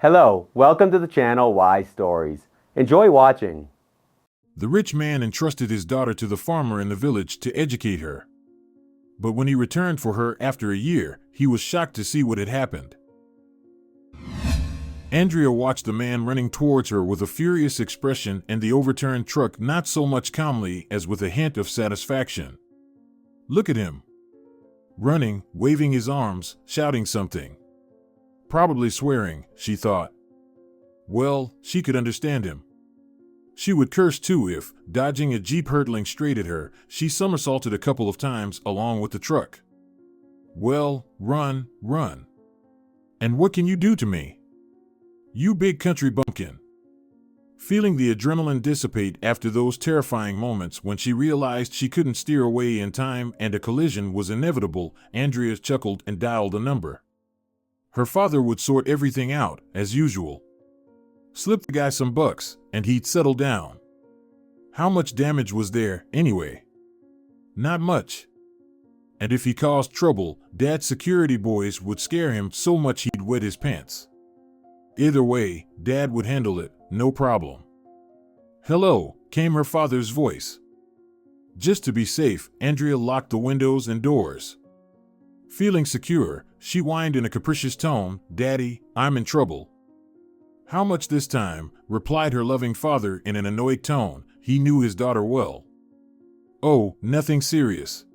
Hello, welcome to the channel Wise Stories. Enjoy watching. The rich man entrusted his daughter to the farmer in the village to educate her. But when he returned for her after a year, he was shocked to see what had happened. Andrea watched the man running towards her with a furious expression and the overturned truck not so much calmly as with a hint of satisfaction. Look at him. Running, waving his arms, shouting something. Probably swearing, she thought. Well, she could understand him. She would curse too if, dodging a jeep hurtling straight at her, she somersaulted a couple of times along with the truck. Well, run, run. And what can you do to me? You big country bumpkin. Feeling the adrenaline dissipate after those terrifying moments when she realized she couldn't steer away in time and a collision was inevitable, Andrea chuckled and dialed a number. Her father would sort everything out, as usual. Slip the guy some bucks, and he'd settle down. How much damage was there, anyway? Not much. And if he caused trouble, Dad's security boys would scare him so much he'd wet his pants. Either way, Dad would handle it, no problem. Hello, came her father's voice. Just to be safe, Andrea locked the windows and doors. Feeling secure, she whined in a capricious tone, Daddy, I'm in trouble. How much this time, replied her loving father in an annoyed tone. He knew his daughter well. Oh, nothing serious.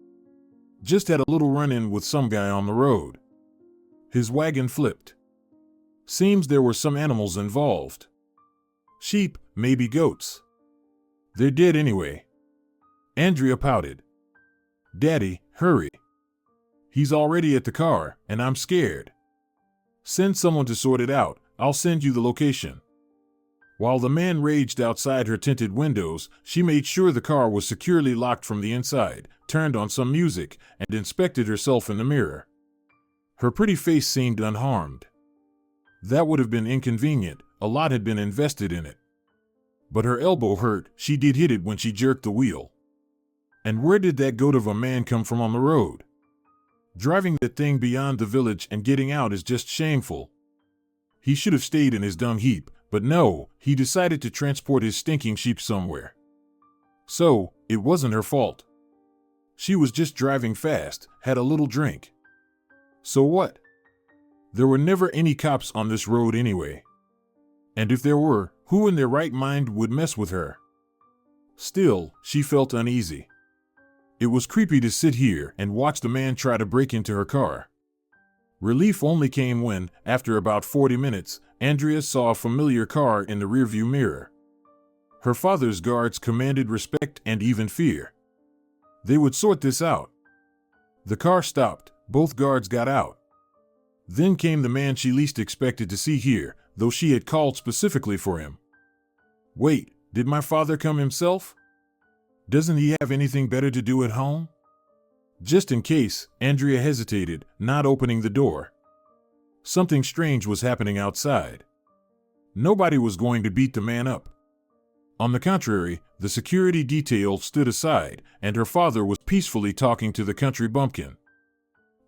Just had a little run-in with some guy on the road. His wagon flipped. Seems there were some animals involved. Sheep, maybe goats. They're dead anyway. Andrea pouted. Daddy, hurry. He's already at the car, and I'm scared. Send someone to sort it out. I'll send you the location. While the man raged outside her tinted windows, she made sure the car was securely locked from the inside, turned on some music, and inspected herself in the mirror. Her pretty face seemed unharmed. That would have been inconvenient, a lot had been invested in it. But her elbow hurt, she did hit it when she jerked the wheel. And where did that goat of a man come from on the road? Driving that thing beyond the village and getting out is just shameful. He should have stayed in his dung heap, but no, he decided to transport his stinking sheep somewhere. So, it wasn't her fault. She was just driving fast, had a little drink. So what? There were never any cops on this road anyway. And if there were, who in their right mind would mess with her? Still, she felt uneasy. It was creepy to sit here and watch the man try to break into her car. Relief only came when, after about 40 minutes, Andrea saw a familiar car in the rearview mirror. Her father's guards commanded respect and even fear. They would sort this out. The car stopped, both guards got out. Then came the man she least expected to see here, though she had called specifically for him. Wait, did my father come himself? Doesn't he have anything better to do at home? Just in case, Andrea hesitated, not opening the door. Something strange was happening outside. Nobody was going to beat the man up. On the contrary, the security detail stood aside, and her father was peacefully talking to the country bumpkin.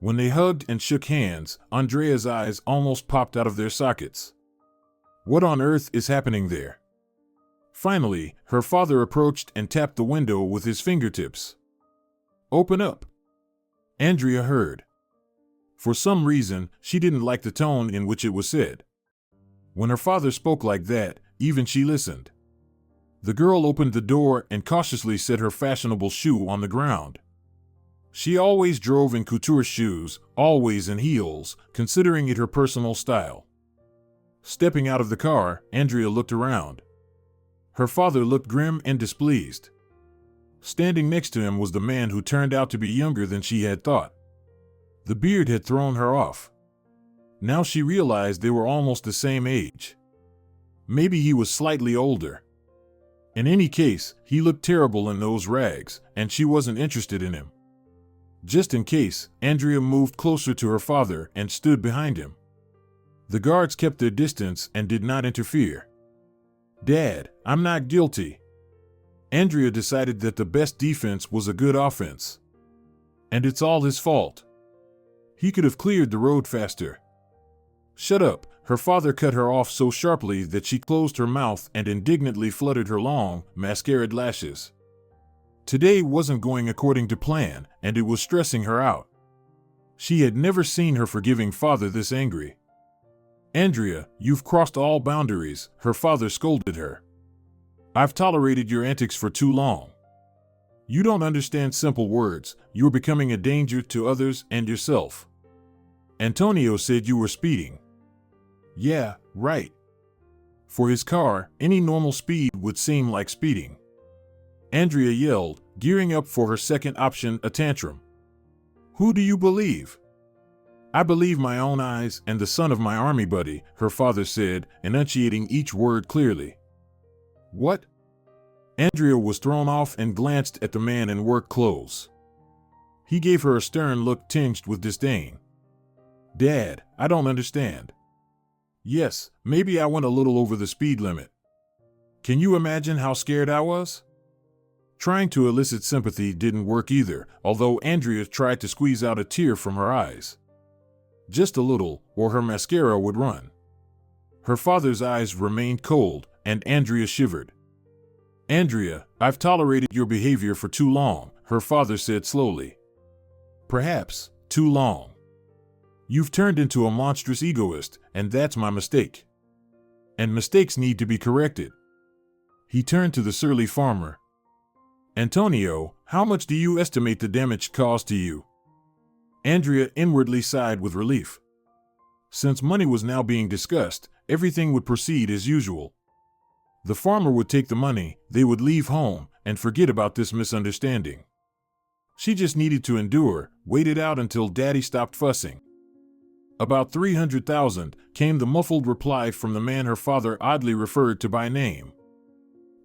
When they hugged and shook hands, Andrea's eyes almost popped out of their sockets. What on earth is happening there? Finally, her father approached and tapped the window with his fingertips. Open up. Andrea heard. For some reason, she didn't like the tone in which it was said. When her father spoke like that, even she listened. The girl opened the door and cautiously set her fashionable shoe on the ground. She always drove in couture shoes, always in heels, considering it her personal style. Stepping out of the car, Andrea looked around. Her father looked grim and displeased. Standing next to him was the man who turned out to be younger than she had thought. The beard had thrown her off. Now she realized they were almost the same age. Maybe he was slightly older. In any case, he looked terrible in those rags, and she wasn't interested in him. Just in case, Andrea moved closer to her father and stood behind him. The guards kept their distance and did not interfere. Dad, I'm not guilty. Andrea decided that the best defense was a good offense. And it's all his fault. He could have cleared the road faster. Shut up, Her father cut her off so sharply that she closed her mouth and indignantly fluttered her long, mascaraed lashes. Today wasn't going according to plan, and it was stressing her out. She had never seen her forgiving father this angry. "Andrea, you've crossed all boundaries," her father scolded her. "I've tolerated your antics for too long. You don't understand simple words. You're becoming a danger to others and yourself. Antonio said you were speeding." "Yeah, right." For his car, any normal speed would seem like speeding. Andrea yelled, gearing up for her second option, a tantrum. "Who do you believe?" "I believe my own eyes and the son of my army buddy," her father said, enunciating each word clearly. "What?" Andrea was thrown off and glanced at the man in work clothes. He gave her a stern look tinged with disdain. "Dad, I don't understand." "Yes, maybe I went a little over the speed limit. Can you imagine how scared I was?" Trying to elicit sympathy didn't work either, although Andrea tried to squeeze out a tear from her eyes. Just a little, or her mascara would run. Her father's eyes remained cold, and Andrea shivered. "Andrea, I've tolerated your behavior for too long," her father said slowly. "Perhaps too long. You've turned into a monstrous egoist, and that's my mistake. And mistakes need to be corrected." He turned to the surly farmer. "Antonio, how much do you estimate the damage caused to you?" Andrea inwardly sighed with relief. Since money was now being discussed, everything would proceed as usual. The farmer would take the money, they would leave home, and forget about this misunderstanding. She just needed to endure, wait it out until Daddy stopped fussing. "About 300,000, came the muffled reply from the man her father oddly referred to by name.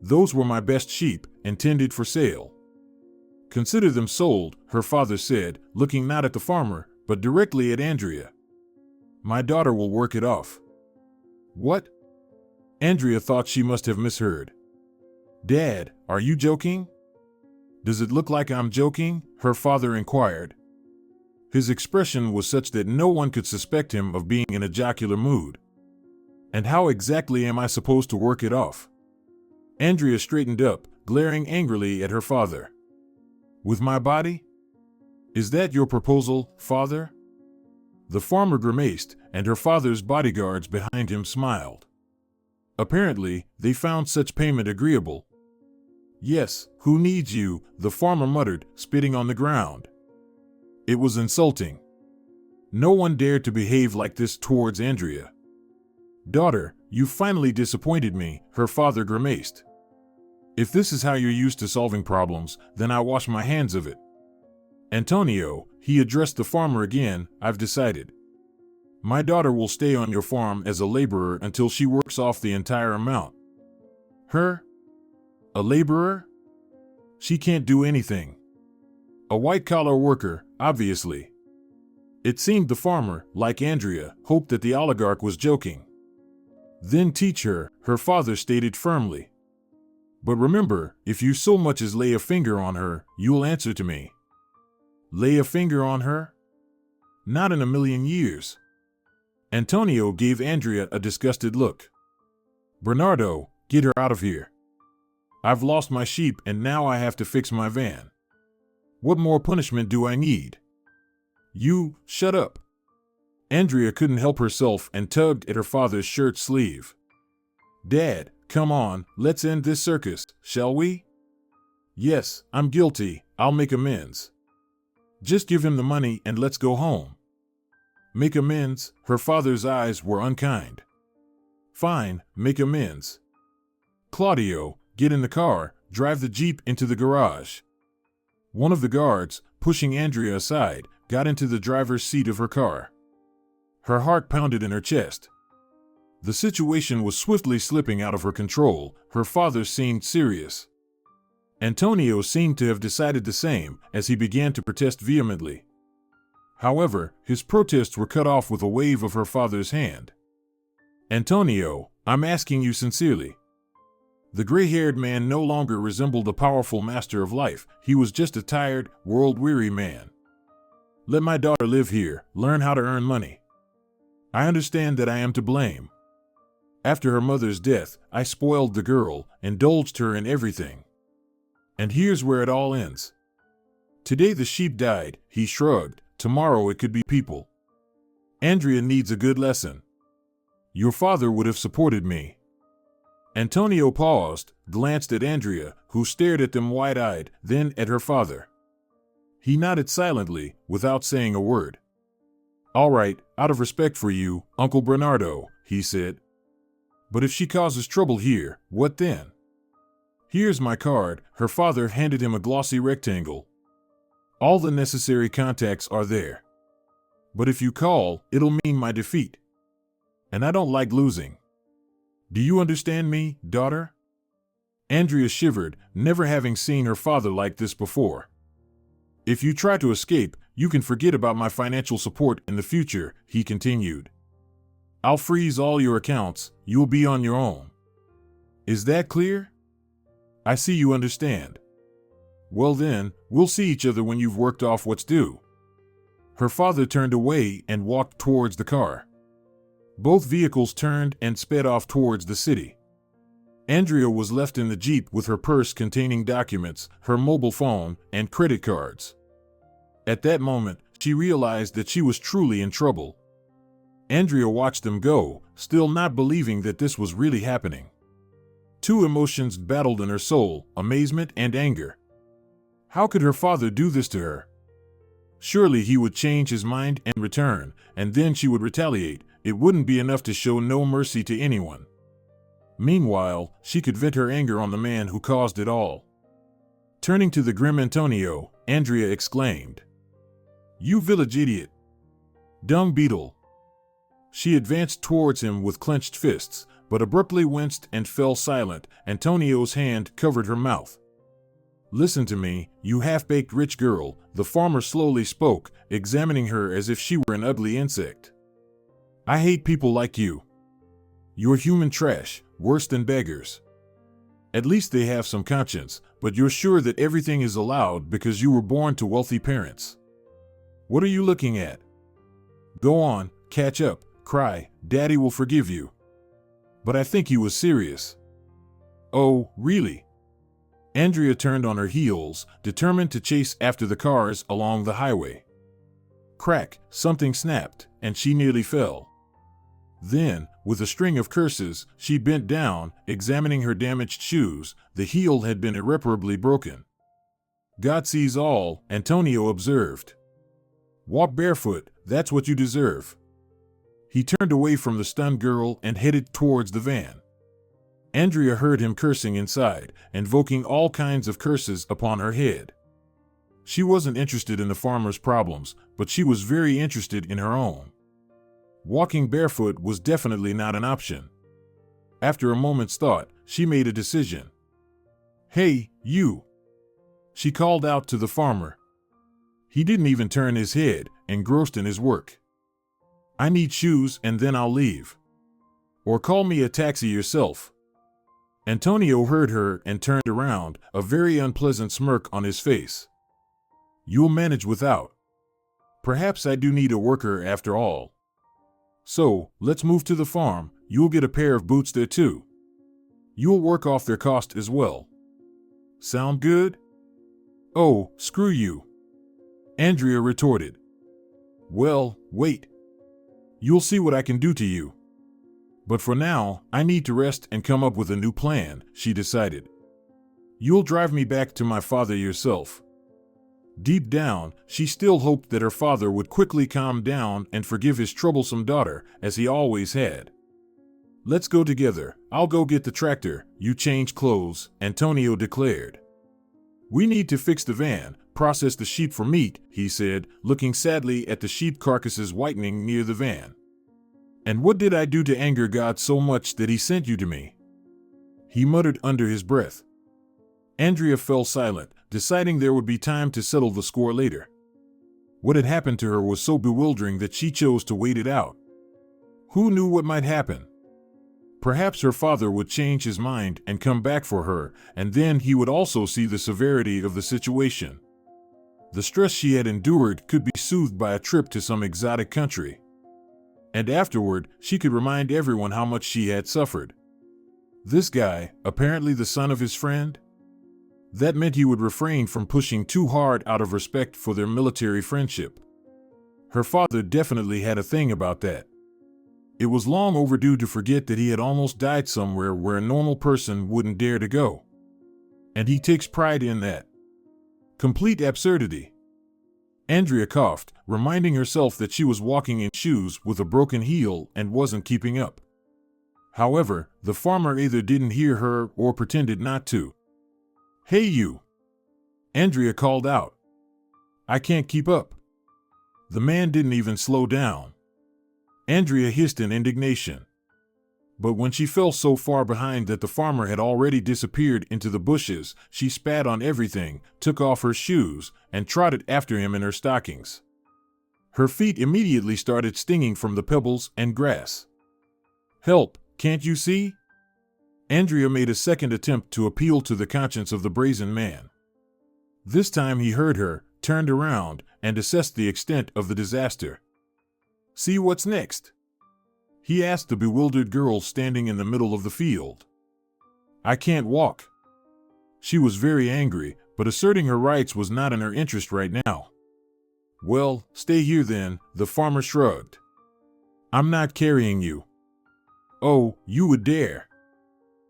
"Those were my best sheep, intended for sale." "Consider them sold," her father said, looking not at the farmer, but directly at Andrea. "My daughter will work it off." "What?" Andrea thought she must have misheard. "Dad, are you joking?" "Does it look like I'm joking?" her father inquired. His expression was such that no one could suspect him of being in a jocular mood. "And how exactly am I supposed to work it off?" Andrea straightened up, glaring angrily at her father. "With my body? Is that your proposal, father?" The farmer grimaced, and her father's bodyguards behind him smiled. Apparently, they found such payment agreeable. "Yes, who needs you?" the farmer muttered, spitting on the ground. It was insulting. No one dared to behave like this towards Andrea. "Daughter, you finally disappointed me," her father grimaced. "If this is how you're used to solving problems, then I wash my hands of it. Antonio," he addressed the farmer again, "I've decided. My daughter will stay on your farm as a laborer until she works off the entire amount." "Her? A laborer? She can't do anything." "A white-collar worker, obviously." It seemed the farmer, like Andrea, hoped that the oligarch was joking. "Then teach her," her father stated firmly. "But remember, if you so much as lay a finger on her, you'll answer to me." "Lay a finger on her? Not in a million years." Antonio gave Andrea a disgusted look. "Bernardo, get her out of here. I've lost my sheep and now I have to fix my van. What more punishment do I need?" "You, shut up." Andrea couldn't help herself and tugged at her father's shirt sleeve. "Dad, come on, let's end this circus, shall we?" "Yes, I'm guilty, I'll make amends." "Just give him the money and let's go home." "Make amends?" Her father's eyes were unkind. "Fine, make amends. Claudio, get in the car, drive the Jeep into the garage." One of the guards, pushing Andrea aside, got into the driver's seat of her car. Her heart pounded in her chest. The situation was swiftly slipping out of her control. Her father seemed serious. Antonio seemed to have decided the same, as he began to protest vehemently. However, his protests were cut off with a wave of her father's hand. "Antonio, I'm asking you sincerely." The gray-haired man no longer resembled a powerful master of life. He was just a tired, world-weary man. "Let my daughter live here, learn how to earn money." I understand that I am to blame. After her mother's death, I spoiled the girl, indulged her in everything. And here's where it all ends. Today the sheep died, he shrugged. Tomorrow it could be people. Andrea needs a good lesson. Your father would have supported me. Antonio paused, glanced at Andrea, who stared at them wide-eyed, then at her father. He nodded silently, without saying a word. All right, out of respect for you, Uncle Bernardo, he said. But if she causes trouble here, what then? Here's my card. Her father handed him a glossy rectangle. All the necessary contacts are there. But if you call, it'll mean my defeat. And I don't like losing. Do you understand me, daughter? Andrea shivered, never having seen her father like this before. If you try to escape, you can forget about my financial support in the future, he continued. I'll freeze all your accounts, you'll be on your own. Is that clear? I see you understand. Well then, we'll see each other when you've worked off what's due. Her father turned away and walked towards the car. Both vehicles turned and sped off towards the city. Andrea was left in the Jeep with her purse containing documents, her mobile phone, and credit cards. At that moment, she realized that she was truly in trouble. Andrea watched them go, still not believing that this was really happening. Two emotions battled in her soul, amazement and anger. How could her father do this to her? Surely he would change his mind and return, and then she would retaliate. It wouldn't be enough to show no mercy to anyone. Meanwhile, she could vent her anger on the man who caused it all. Turning to the grim Antonio, Andrea exclaimed, "You village idiot! Dung beetle!" She advanced towards him with clenched fists, but abruptly winced and fell silent. Antonio's hand covered her mouth. Listen to me, you half-baked rich girl, the farmer slowly spoke, examining her as if she were an ugly insect. I hate people like you. You're human trash, worse than beggars. At least they have some conscience, but you're sure that everything is allowed because you were born to wealthy parents. What are you looking at? Go on, catch up, cry, Daddy will forgive you. But I think he was serious. Oh, really? Andrea turned on her heels, determined to chase after the cars along the highway. Crack, something snapped, and she nearly fell. Then, with a string of curses, she bent down, examining her damaged shoes. The heel had been irreparably broken. God sees all, Antonio observed. Walk barefoot, that's what you deserve. He turned away from the stunned girl and headed towards the van. Andrea heard him cursing inside, invoking all kinds of curses upon her head. She wasn't interested in the farmer's problems, but she was very interested in her own. Walking barefoot was definitely not an option. After a moment's thought, she made a decision. Hey, you! She called out to the farmer. He didn't even turn his head, engrossed in his work. I need shoes and then I'll leave. Or call me a taxi yourself. Antonio heard her and turned around, a very unpleasant smirk on his face. You'll manage without. Perhaps I do need a worker after all. So, let's move to the farm, you'll get a pair of boots there too. You'll work off their cost as well. Sound good? Oh, screw you. Andrea retorted. Well, wait. You'll see what I can do to you. But for now, I need to rest and come up with a new plan, she decided. You'll drive me back to my father yourself. Deep down, she still hoped that her father would quickly calm down and forgive his troublesome daughter, as he always had. Let's go together. I'll go get the tractor, you change clothes, Antonio declared. We need to fix the van, process the sheep for meat, he said, looking sadly at the sheep carcasses whitening near the van. And what did I do to anger God so much that he sent you to me? He muttered under his breath. Andrea fell silent, deciding there would be time to settle the score later. What had happened to her was so bewildering that she chose to wait it out. Who knew what might happen? Perhaps her father would change his mind and come back for her, and then he would also see the severity of the situation. The stress she had endured could be soothed by a trip to some exotic country. And afterward, she could remind everyone how much she had suffered. This guy, apparently the son of his friend? That meant he would refrain from pushing too hard out of respect for their military friendship. Her father definitely had a thing about that. It was long overdue to forget that he had almost died somewhere where a normal person wouldn't dare to go. And he takes pride in that. Complete absurdity. Andrea coughed, reminding herself that she was walking in shoes with a broken heel and wasn't keeping up. However, the farmer either didn't hear her or pretended not to. "Hey you!" Andrea called out. "I can't keep up." The man didn't even slow down. Andrea hissed in indignation. But when she fell so far behind that the farmer had already disappeared into the bushes, she spat on everything, took off her shoes, and trotted after him in her stockings. Her feet immediately started stinging from the pebbles and grass. "Help, can't you see?" Andrea made a second attempt to appeal to the conscience of the brazen man. This time he heard her, turned around, and assessed the extent of the disaster. "See what's next?" he asked the bewildered girl standing in the middle of the field. "I can't walk." She was very angry, but asserting her rights was not in her interest right now. "Well, stay here then," the farmer shrugged. "I'm not carrying you." "Oh, you would dare!"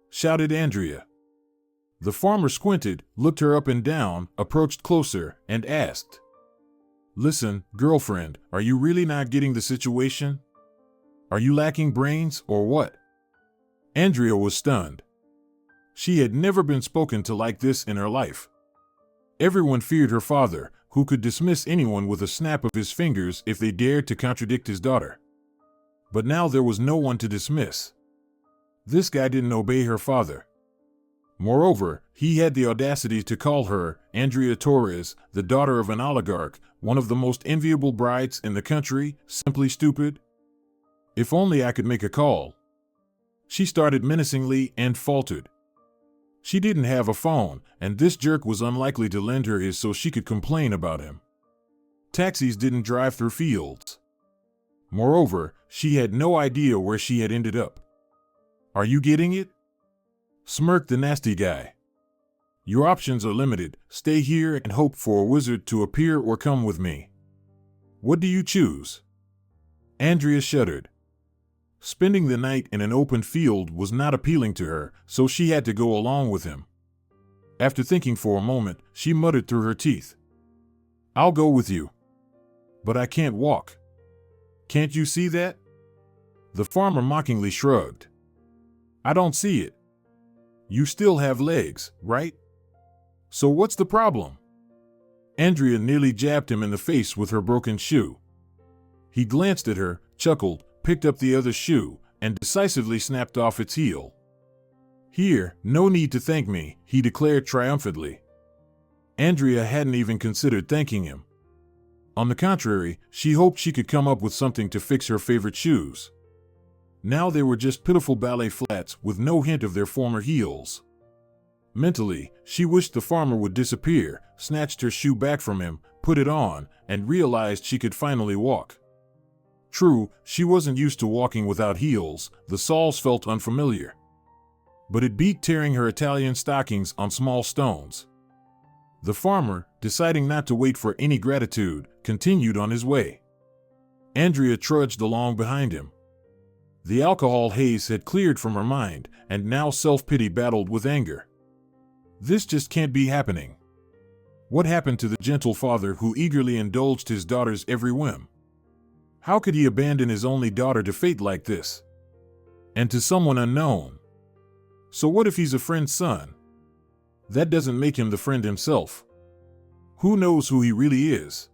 shouted Andrea. The farmer squinted, looked her up and down, approached closer, and asked, "Listen, girlfriend, are you really not getting the situation? Are you lacking brains, or what?" Andrea was stunned. She had never been spoken to like this in her life. Everyone feared her father, who could dismiss anyone with a snap of his fingers if they dared to contradict his daughter. But now there was no one to dismiss. This guy didn't obey her father. Moreover, he had the audacity to call her, Andrea Torres, the daughter of an oligarch, one of the most enviable brides in the country, simply stupid. "If only I could make a call." She started menacingly and faltered. She didn't have a phone, and this jerk was unlikely to lend her his so she could complain about him. Taxis didn't drive through fields. Moreover, she had no idea where she had ended up. "Are you getting it?" smirked the nasty guy. "Your options are limited. Stay here and hope for a wizard to appear or come with me. What do you choose?" Andrea shuddered. Spending the night in an open field was not appealing to her, so she had to go along with him. After thinking for a moment, she muttered through her teeth, "I'll go with you. But I can't walk. Can't you see that?" The farmer mockingly shrugged. "I don't see it. You still have legs, right? So what's the problem?" Andrea nearly jabbed him in the face with her broken shoe. He glanced at her, chuckled, picked up the other shoe, and decisively snapped off its heel. "Here, no need to thank me," he declared triumphantly. Andrea hadn't even considered thanking him. On the contrary, she hoped she could come up with something to fix her favorite shoes. Now they were just pitiful ballet flats with no hint of their former heels. Mentally, she wished the farmer would disappear, snatched her shoe back from him, put it on, and realized she could finally walk. True, she wasn't used to walking without heels, the soles felt unfamiliar. But it beat tearing her Italian stockings on small stones. The farmer, deciding not to wait for any gratitude, continued on his way. Andrea trudged along behind him. The alcohol haze had cleared from her mind, and now self-pity battled with anger. This just can't be happening. What happened to the gentle father who eagerly indulged his daughter's every whim? How could he abandon his only daughter to fate like this? And to someone unknown? So what if he's a friend's son? That doesn't make him the friend himself. Who knows who he really is?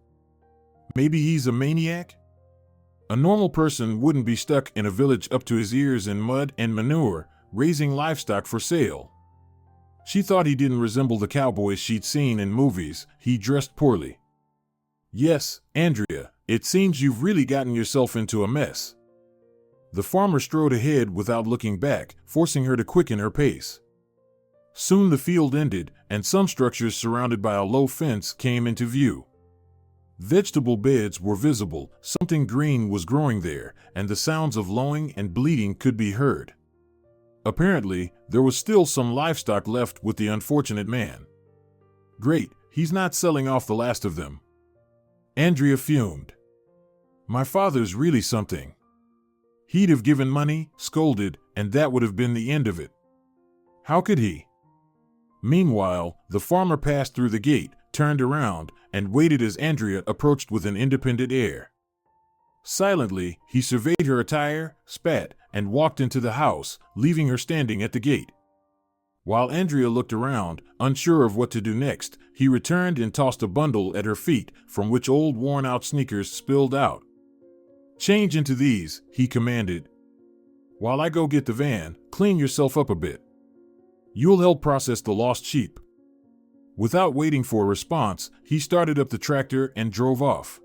Maybe he's a maniac? A normal person wouldn't be stuck in a village up to his ears in mud and manure, raising livestock for sale. She thought he didn't resemble the cowboys she'd seen in movies. He dressed poorly. "Yes, Andrea, it seems you've really gotten yourself into a mess." The farmer strode ahead without looking back, forcing her to quicken her pace. Soon the field ended, and some structures surrounded by a low fence came into view. Vegetable beds were visible, something green was growing there, and the sounds of lowing and bleating could be heard. Apparently, there was still some livestock left with the unfortunate man. Great, he's not selling off the last of them. Andrea fumed. My father's really something. He'd have given money, scolded, and that would have been the end of it. How could he? Meanwhile, the farmer passed through the gate, turned around, and waited as Andrea approached with an independent air. Silently, he surveyed her attire, spat, and walked into the house, leaving her standing at the gate. While Andrea looked around, unsure of what to do next, he returned and tossed a bundle at her feet, from which old worn-out sneakers spilled out. Change into these, he commanded. While I go get the van, clean yourself up a bit. You'll help process the lost sheep. Without waiting for a response, he started up the tractor and drove off.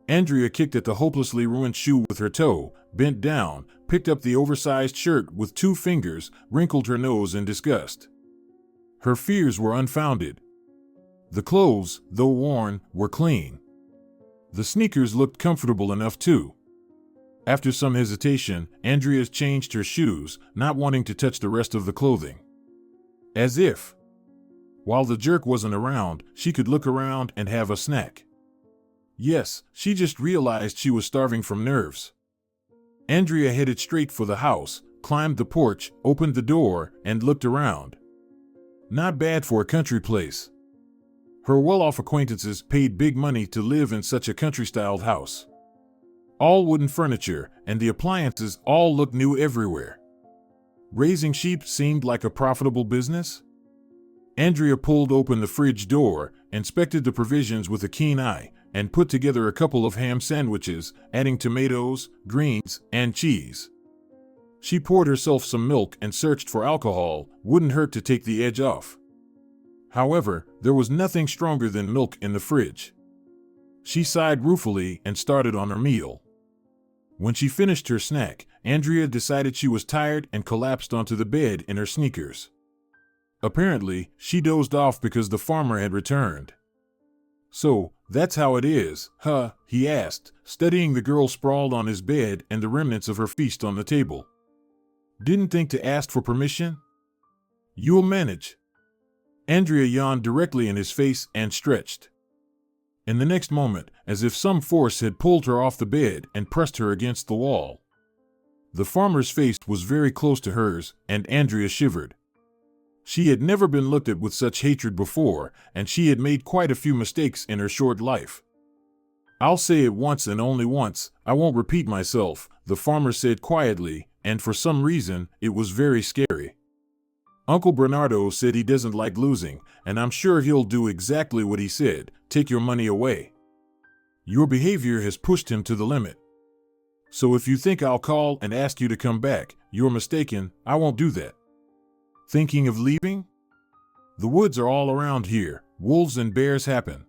Andrea kicked at the hopelessly ruined shoe with her toe, bent down, picked up the oversized shirt with 2 fingers, wrinkled her nose in disgust. Her fears were unfounded. The clothes, though worn, were clean. The sneakers looked comfortable enough too. After some hesitation, Andrea changed her shoes, not wanting to touch the rest of the clothing. As if, while the jerk wasn't around, she could look around and have a snack. Yes, she just realized she was starving from nerves. Andrea headed straight for the house, climbed the porch, opened the door, and looked around. Not bad for a country place. Her well-off acquaintances paid big money to live in such a country-styled house. All wooden furniture, and the appliances all looked new everywhere. Raising sheep seemed like a profitable business. Andrea pulled open the fridge door, inspected the provisions with a keen eye, and put together a couple of ham sandwiches, adding tomatoes, greens, and cheese. She poured herself some milk and searched for alcohol, wouldn't hurt to take the edge off. However, there was nothing stronger than milk in the fridge. She sighed ruefully and started on her meal. When she finished her snack, Andrea decided she was tired and collapsed onto the bed in her sneakers. Apparently, she dozed off because the farmer had returned. So, that's how it is, huh? He asked, studying the girl sprawled on his bed and the remnants of her feast on the table. Didn't think to ask for permission? You'll manage. Andrea yawned directly in his face and stretched. In the next moment, as if some force had pulled her off the bed and pressed her against the wall. The farmer's face was very close to hers, and Andrea shivered. She had never been looked at with such hatred before, and she had made quite a few mistakes in her short life. I'll say it once and only once, I won't repeat myself, the farmer said quietly, and for some reason, it was very scary. Uncle Bernardo said he doesn't like losing, and I'm sure he'll do exactly what he said, take your money away. Your behavior has pushed him to the limit. So if you think I'll call and ask you to come back, you're mistaken, I won't do that. Thinking of leaving? The woods are all around here, wolves and bears happen.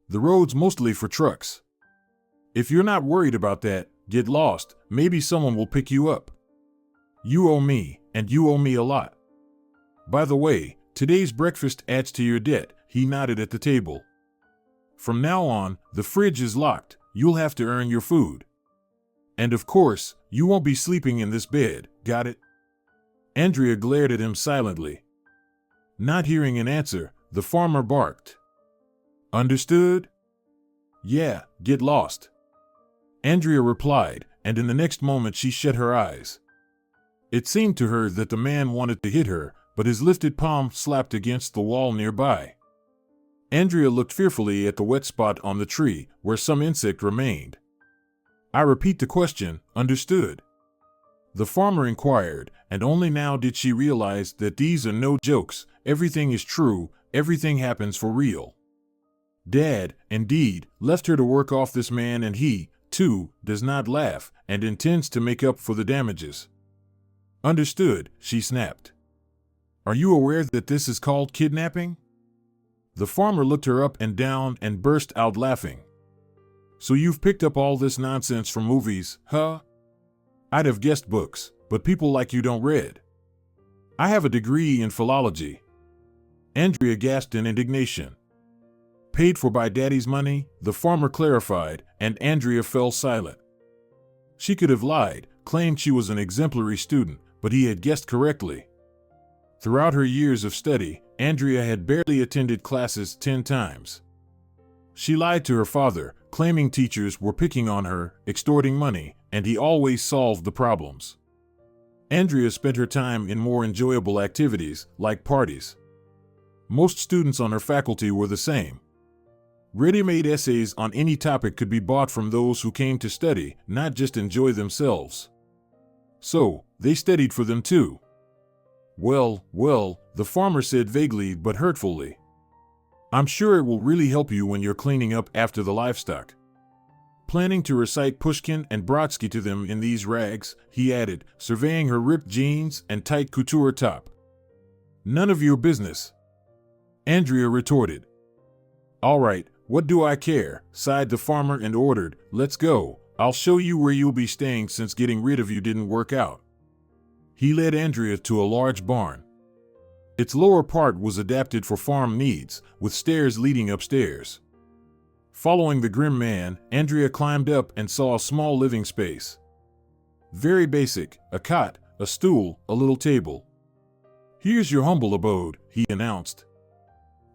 The road's mostly for trucks. If you're not worried about that, get lost, maybe someone will pick you up. You owe me, and you owe me a lot. By the way, today's breakfast adds to your debt, he nodded at the table. From now on, the fridge is locked, you'll have to earn your food. And of course, you won't be sleeping in this bed, got it? Andrea glared at him silently. Not hearing an answer, the farmer barked. Understood? Yeah, get lost. Andrea replied, and in the next moment she shut her eyes. It seemed to her that the man wanted to hit her, but his lifted palm slapped against the wall nearby. Andrea looked fearfully at the wet spot on the tree, where some insect remained. I repeat the question, understood? The farmer inquired, and only now did she realize that these are no jokes, everything is true, everything happens for real. Dad, indeed, left her to work off this man, and he, too, does not laugh, and intends to make up for the damages. Understood, she snapped. Are you aware that this is called kidnapping? The farmer looked her up and down and burst out laughing. So you've picked up all this nonsense from movies, huh? I'd have guessed books, but people like you don't read. I have a degree in philology. Andrea gasped in indignation. Paid for by Daddy's money, the farmer clarified, and Andrea fell silent. She could have lied, claimed she was an exemplary student, but he had guessed correctly. Throughout her years of study, Andrea had barely attended classes 10 times. She lied to her father, claiming teachers were picking on her, extorting money, and he always solved the problems. Andrea spent her time in more enjoyable activities, like parties. Most students on her faculty were the same. Ready-made essays on any topic could be bought from those who came to study, not just enjoy themselves. So, they studied for them too. Well, the farmer said vaguely but hurtfully. I'm sure it will really help you when you're cleaning up after the livestock. Planning to recite Pushkin and Brodsky to them in these rags, he added, surveying her ripped jeans and tight couture top. None of your business. Andrea retorted. All right, what do I care, sighed the farmer and ordered, let's go, I'll show you where you'll be staying since getting rid of you didn't work out. He led Andrea to a large barn. Its lower part was adapted for farm needs, with stairs leading upstairs. Following the grim man, Andrea climbed up and saw a small living space. Very basic, a cot, a stool, a little table. Here's your humble abode, he announced.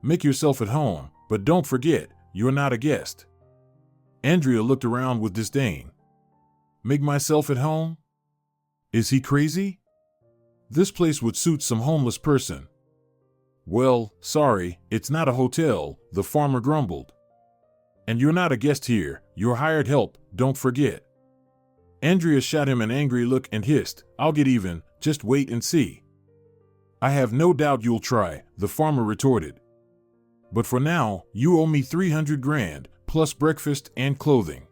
Make yourself at home, but don't forget, you're not a guest. Andrea looked around with disdain. Make myself at home? Is he crazy? This place would suit some homeless person. Well, sorry, it's not a hotel, the farmer grumbled. And you're not a guest here, you're hired help, don't forget. Andrea shot him an angry look and hissed, I'll get even, just wait and see. I have no doubt you'll try, the farmer retorted. But for now, you owe me 300 grand, plus breakfast and clothing.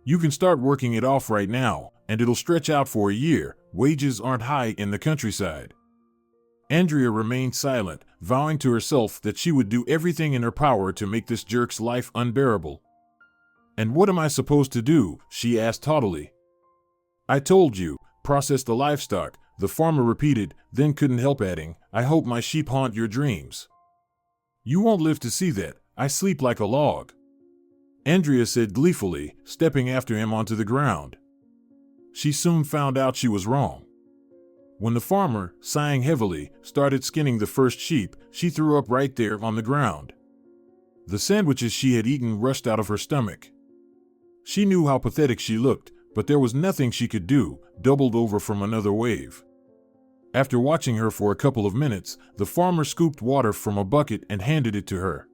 You can start working it off right now, and it'll stretch out for a year, wages aren't high in the countryside. Andrea remained silent, vowing to herself that she would do everything in her power to make this jerk's life unbearable. And what am I supposed to do? She asked haughtily. I told you, process the livestock, the farmer repeated, then couldn't help adding, I hope my sheep haunt your dreams. You won't live to see that, I sleep like a log. Andrea said gleefully, stepping after him onto the ground. She soon found out she was wrong. When the farmer, sighing heavily, started skinning the first sheep, she threw up right there on the ground. The sandwiches she had eaten rushed out of her stomach. She knew how pathetic she looked, but there was nothing she could do, doubled over from another wave. After watching her for a couple of minutes, the farmer scooped water from a bucket and handed it to her.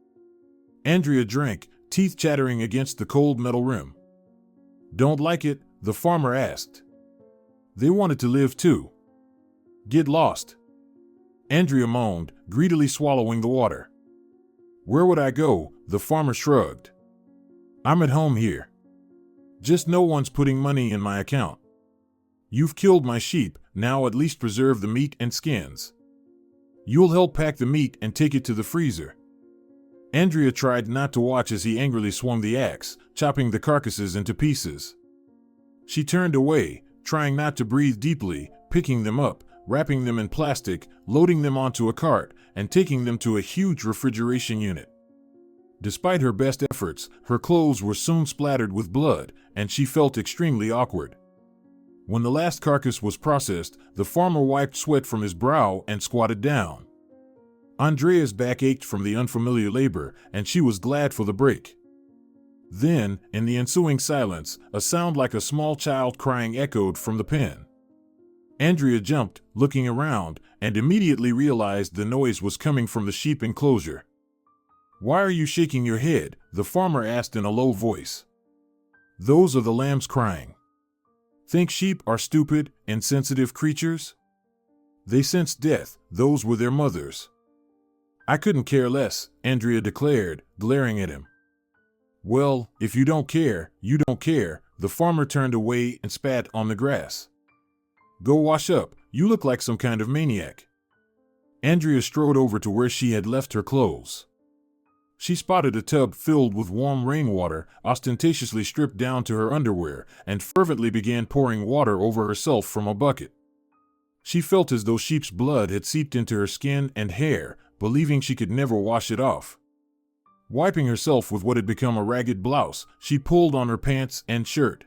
Andrea drank, teeth chattering against the cold metal rim. Don't like it? The farmer asked. They wanted to live too. Get lost. Andrea moaned, greedily swallowing the water. Where would I go? The farmer shrugged. I'm at home here. Just no one's putting money in my account. You've killed my sheep, now at least preserve the meat and skins. You'll help pack the meat and take it to the freezer. Andrea tried not to watch as he angrily swung the axe, chopping the carcasses into pieces. She turned away, trying not to breathe deeply, picking them up, wrapping them in plastic, loading them onto a cart, and taking them to a huge refrigeration unit. Despite her best efforts, her clothes were soon splattered with blood, and she felt extremely awkward. When the last carcass was processed, the farmer wiped sweat from his brow and squatted down. Andrea's back ached from the unfamiliar labor, and she was glad for the break. Then, in the ensuing silence, a sound like a small child crying echoed from the pen. Andrea jumped, looking around, and immediately realized the noise was coming from the sheep enclosure. Why are you shaking your head? The farmer asked in a low voice. Those are the lambs crying. Think sheep are stupid, insensitive creatures? They sense death, those were their mothers. I couldn't care less, Andrea declared, glaring at him. Well, if you don't care, you don't care, the farmer turned away and spat on the grass. Go wash up, you look like some kind of maniac. Andrea strode over to where she had left her clothes. She spotted a tub filled with warm rainwater, ostentatiously stripped down to her underwear, and fervently began pouring water over herself from a bucket. She felt as though sheep's blood had seeped into her skin and hair, believing she could never wash it off. Wiping herself with what had become a ragged blouse, she pulled on her pants and shirt.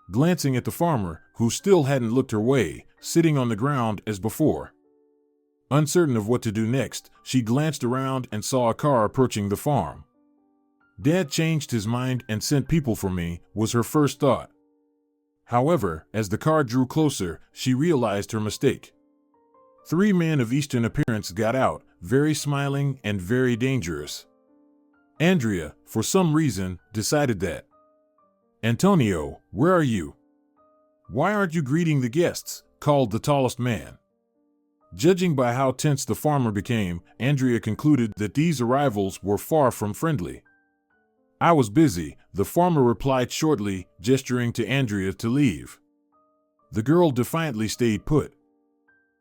Glancing at the farmer, who still hadn't looked her way, sitting on the ground as before. Uncertain of what to do next, she glanced around and saw a car approaching the farm. Dad changed his mind and sent people for me, was her first thought. However, as the car drew closer, she realized her mistake. 3 men of Eastern appearance got out, very smiling and very dangerous. Andrea, for some reason, decided that. "Antonio, where are you? Why aren't you greeting the guests?" called the tallest man. Judging by how tense the farmer became, Andrea concluded that these arrivals were far from friendly. "I was busy," the farmer replied shortly, gesturing to Andrea to leave. The girl defiantly stayed put.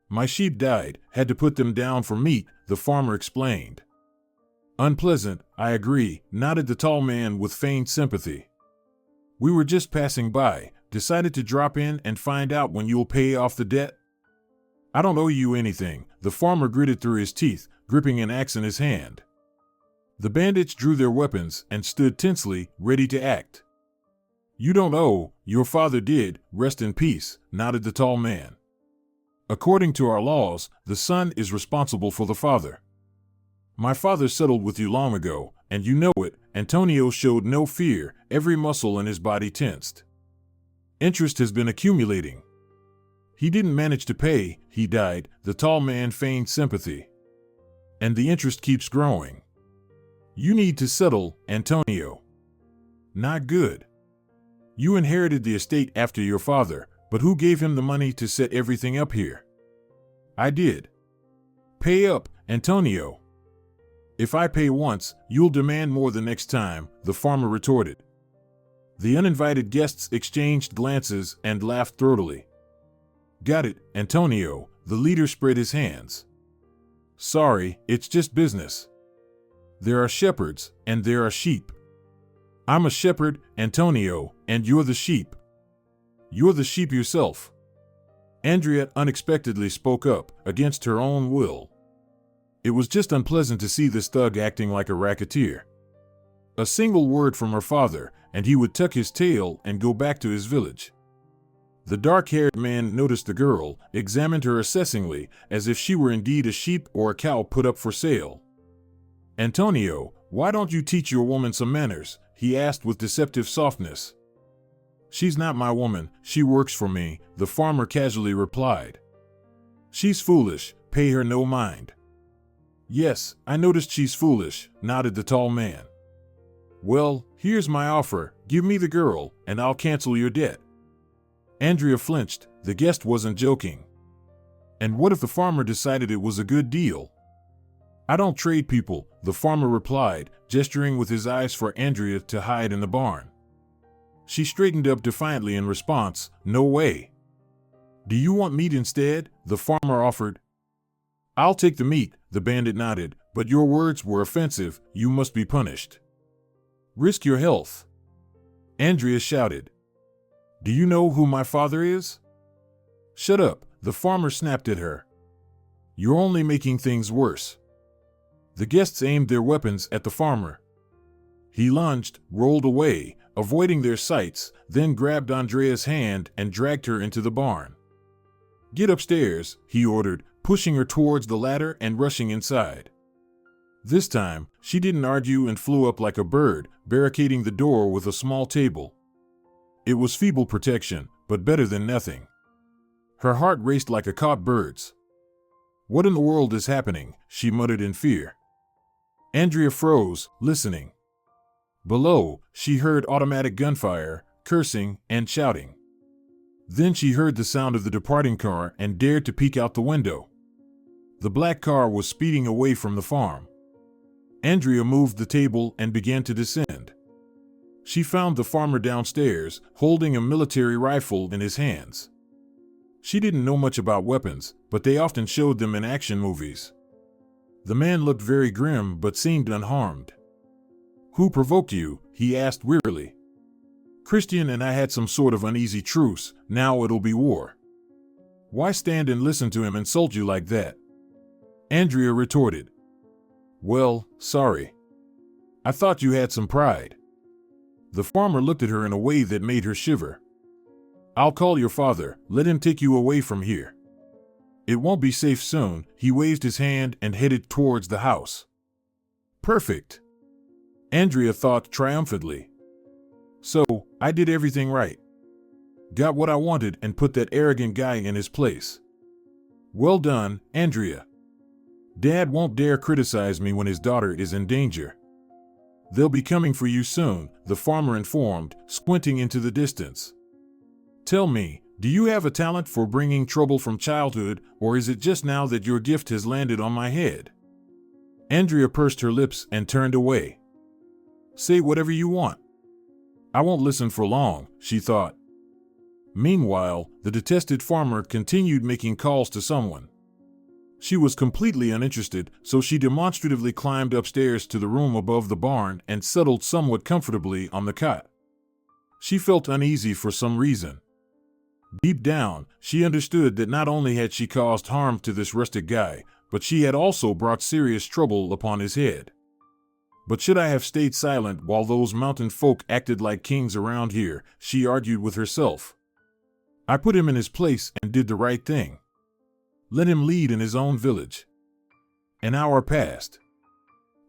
"My sheep died, had to put them down for meat," the farmer explained. "Unpleasant, I agree," nodded the tall man with feigned sympathy. "We were just passing by, decided to drop in and find out when you'll pay off the debt." "I don't owe you anything," the farmer gritted through his teeth, gripping an axe in his hand. The bandits drew their weapons and stood tensely, ready to act. "You don't owe, your father did, rest in peace," nodded the tall man. "According to our laws, the son is responsible for the father. My father settled with you long ago, and you know it." Antonio showed no fear, every muscle in his body tensed. "Interest has been accumulating. He didn't manage to pay, he died," the tall man feigned sympathy. "And the interest keeps growing. You need to settle, Antonio." "Not good. You inherited the estate after your father, but who gave him the money to set everything up here?" "I did." "Pay up, Antonio." "If I pay once, you'll demand more the next time," the farmer retorted. The uninvited guests exchanged glances and laughed throatily. "Got it, Antonio," the leader spread his hands. "Sorry, it's just business. There are shepherds, and there are sheep. I'm a shepherd, Antonio, and you're the sheep. You're the sheep yourself." Andrea unexpectedly spoke up, against her own will. It was just unpleasant to see this thug acting like a racketeer. A single word from her father, and he would tuck his tail and go back to his village. The dark-haired man noticed the girl, examined her assessingly, as if she were indeed a sheep or a cow put up for sale. "Antonio, why don't you teach your woman some manners?" he asked with deceptive softness. "She's not my woman, she works for me," the farmer casually replied. "She's foolish, pay her no mind." "Yes, I noticed she's foolish," nodded the tall man. "Well, here's my offer, give me the girl, and I'll cancel your debt." Andrea flinched, the guest wasn't joking. And what if the farmer decided it was a good deal? "I don't trade people," the farmer replied, gesturing with his eyes for Andrea to hide in the barn. She straightened up defiantly in response, "No way." "Do you want meat instead?" the farmer offered. "I'll take the meat," the bandit nodded, "but your words were offensive, you must be punished." "Risk your health." Andrea shouted. "Do you know who my father is?" "Shut up," the farmer snapped at her. "You're only making things worse." The guests aimed their weapons at the farmer. He lunged, rolled away, avoiding their sights, then grabbed Andrea's hand and dragged her into the barn. "Get upstairs," he ordered, pushing her towards the ladder and rushing inside. This time, she didn't argue and flew up like a bird, barricading the door with a small table. It was feeble protection, but better than nothing. Her heart raced like a caught bird's. "What in the world is happening?" she muttered in fear. Andrea froze, listening. Below, she heard automatic gunfire, cursing, and shouting. Then she heard the sound of the departing car and dared to peek out the window. The black car was speeding away from the farm. Andrea moved the table and began to descend. She found the farmer downstairs, holding a military rifle in his hands. She didn't know much about weapons, but they often showed them in action movies. The man looked very grim but seemed unharmed. "Who provoked you?" he asked wearily. "Christian and I had some sort of uneasy truce, now it'll be war." "Why stand and listen to him insult you like that?" Andrea retorted. "Well, sorry. I thought you had some pride. The farmer looked at her in a way that made her shiver. I'll call your father, let him take you away from here. It won't be safe soon. He waved his hand and headed towards the house. Perfect. Andrea thought triumphantly. So, I did everything right. Got what I wanted and put that arrogant guy in his place. Well done, Andrea. Dad won't dare criticize me when his daughter is in danger. They'll be coming for you soon, the farmer informed, squinting into the distance. Tell me, do you have a talent for bringing trouble from childhood, or is it just now that your gift has landed on my head? Andrea pursed her lips and turned away. Say whatever you want. I won't listen for long, she thought. Meanwhile, the detested farmer continued making calls to someone. She was completely uninterested, so she demonstratively climbed upstairs to the room above the barn and settled somewhat comfortably on the cot. She felt uneasy for some reason. Deep down, she understood that not only had she caused harm to this rustic guy, but she had also brought serious trouble upon his head. But should I have stayed silent while those mountain folk acted like kings around here, she argued with herself. I put him in his place and did the right thing. Let him lead in his own village. An hour passed.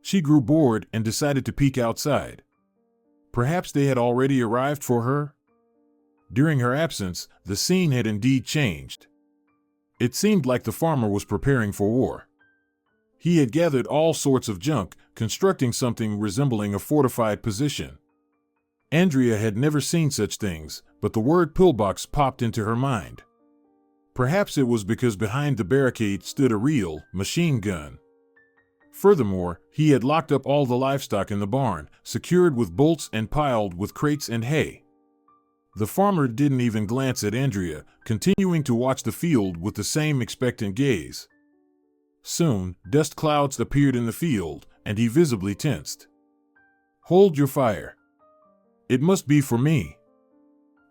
She grew bored and decided to peek outside. Perhaps they had already arrived for her? During her absence, the scene had indeed changed. It seemed like the farmer was preparing for war. He had gathered all sorts of junk, constructing something resembling a fortified position. Andrea had never seen such things, but the word pillbox popped into her mind. Perhaps it was because behind the barricade stood a real machine gun. Furthermore, he had locked up all the livestock in the barn, secured with bolts and piled with crates and hay. The farmer didn't even glance at Andrea, continuing to watch the field with the same expectant gaze. Soon, dust clouds appeared in the field, and he visibly tensed. Hold your fire. It must be for me,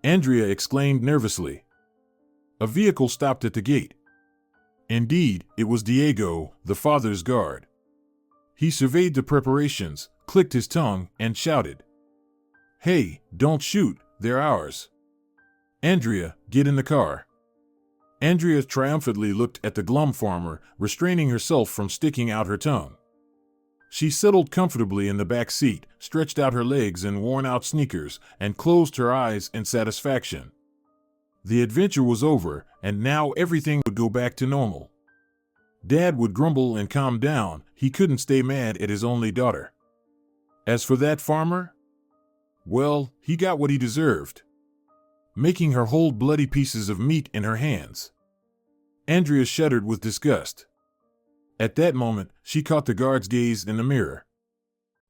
Andrea exclaimed nervously. A vehicle stopped at the gate. Indeed, it was Diego, the father's guard. He surveyed the preparations, clicked his tongue, and shouted, Hey, don't shoot, they're ours. Andrea, get in the car. Andrea triumphantly looked at the glum farmer, restraining herself from sticking out her tongue. She settled comfortably in the back seat, stretched out her legs in worn-out sneakers, and closed her eyes in satisfaction. The adventure was over, and now everything would go back to normal. Dad would grumble and calm down. He couldn't stay mad at his only daughter. As for that farmer, well, he got what he deserved, making her hold bloody pieces of meat in her hands. Andrea shuddered with disgust. At that moment, she caught the guard's gaze in the mirror.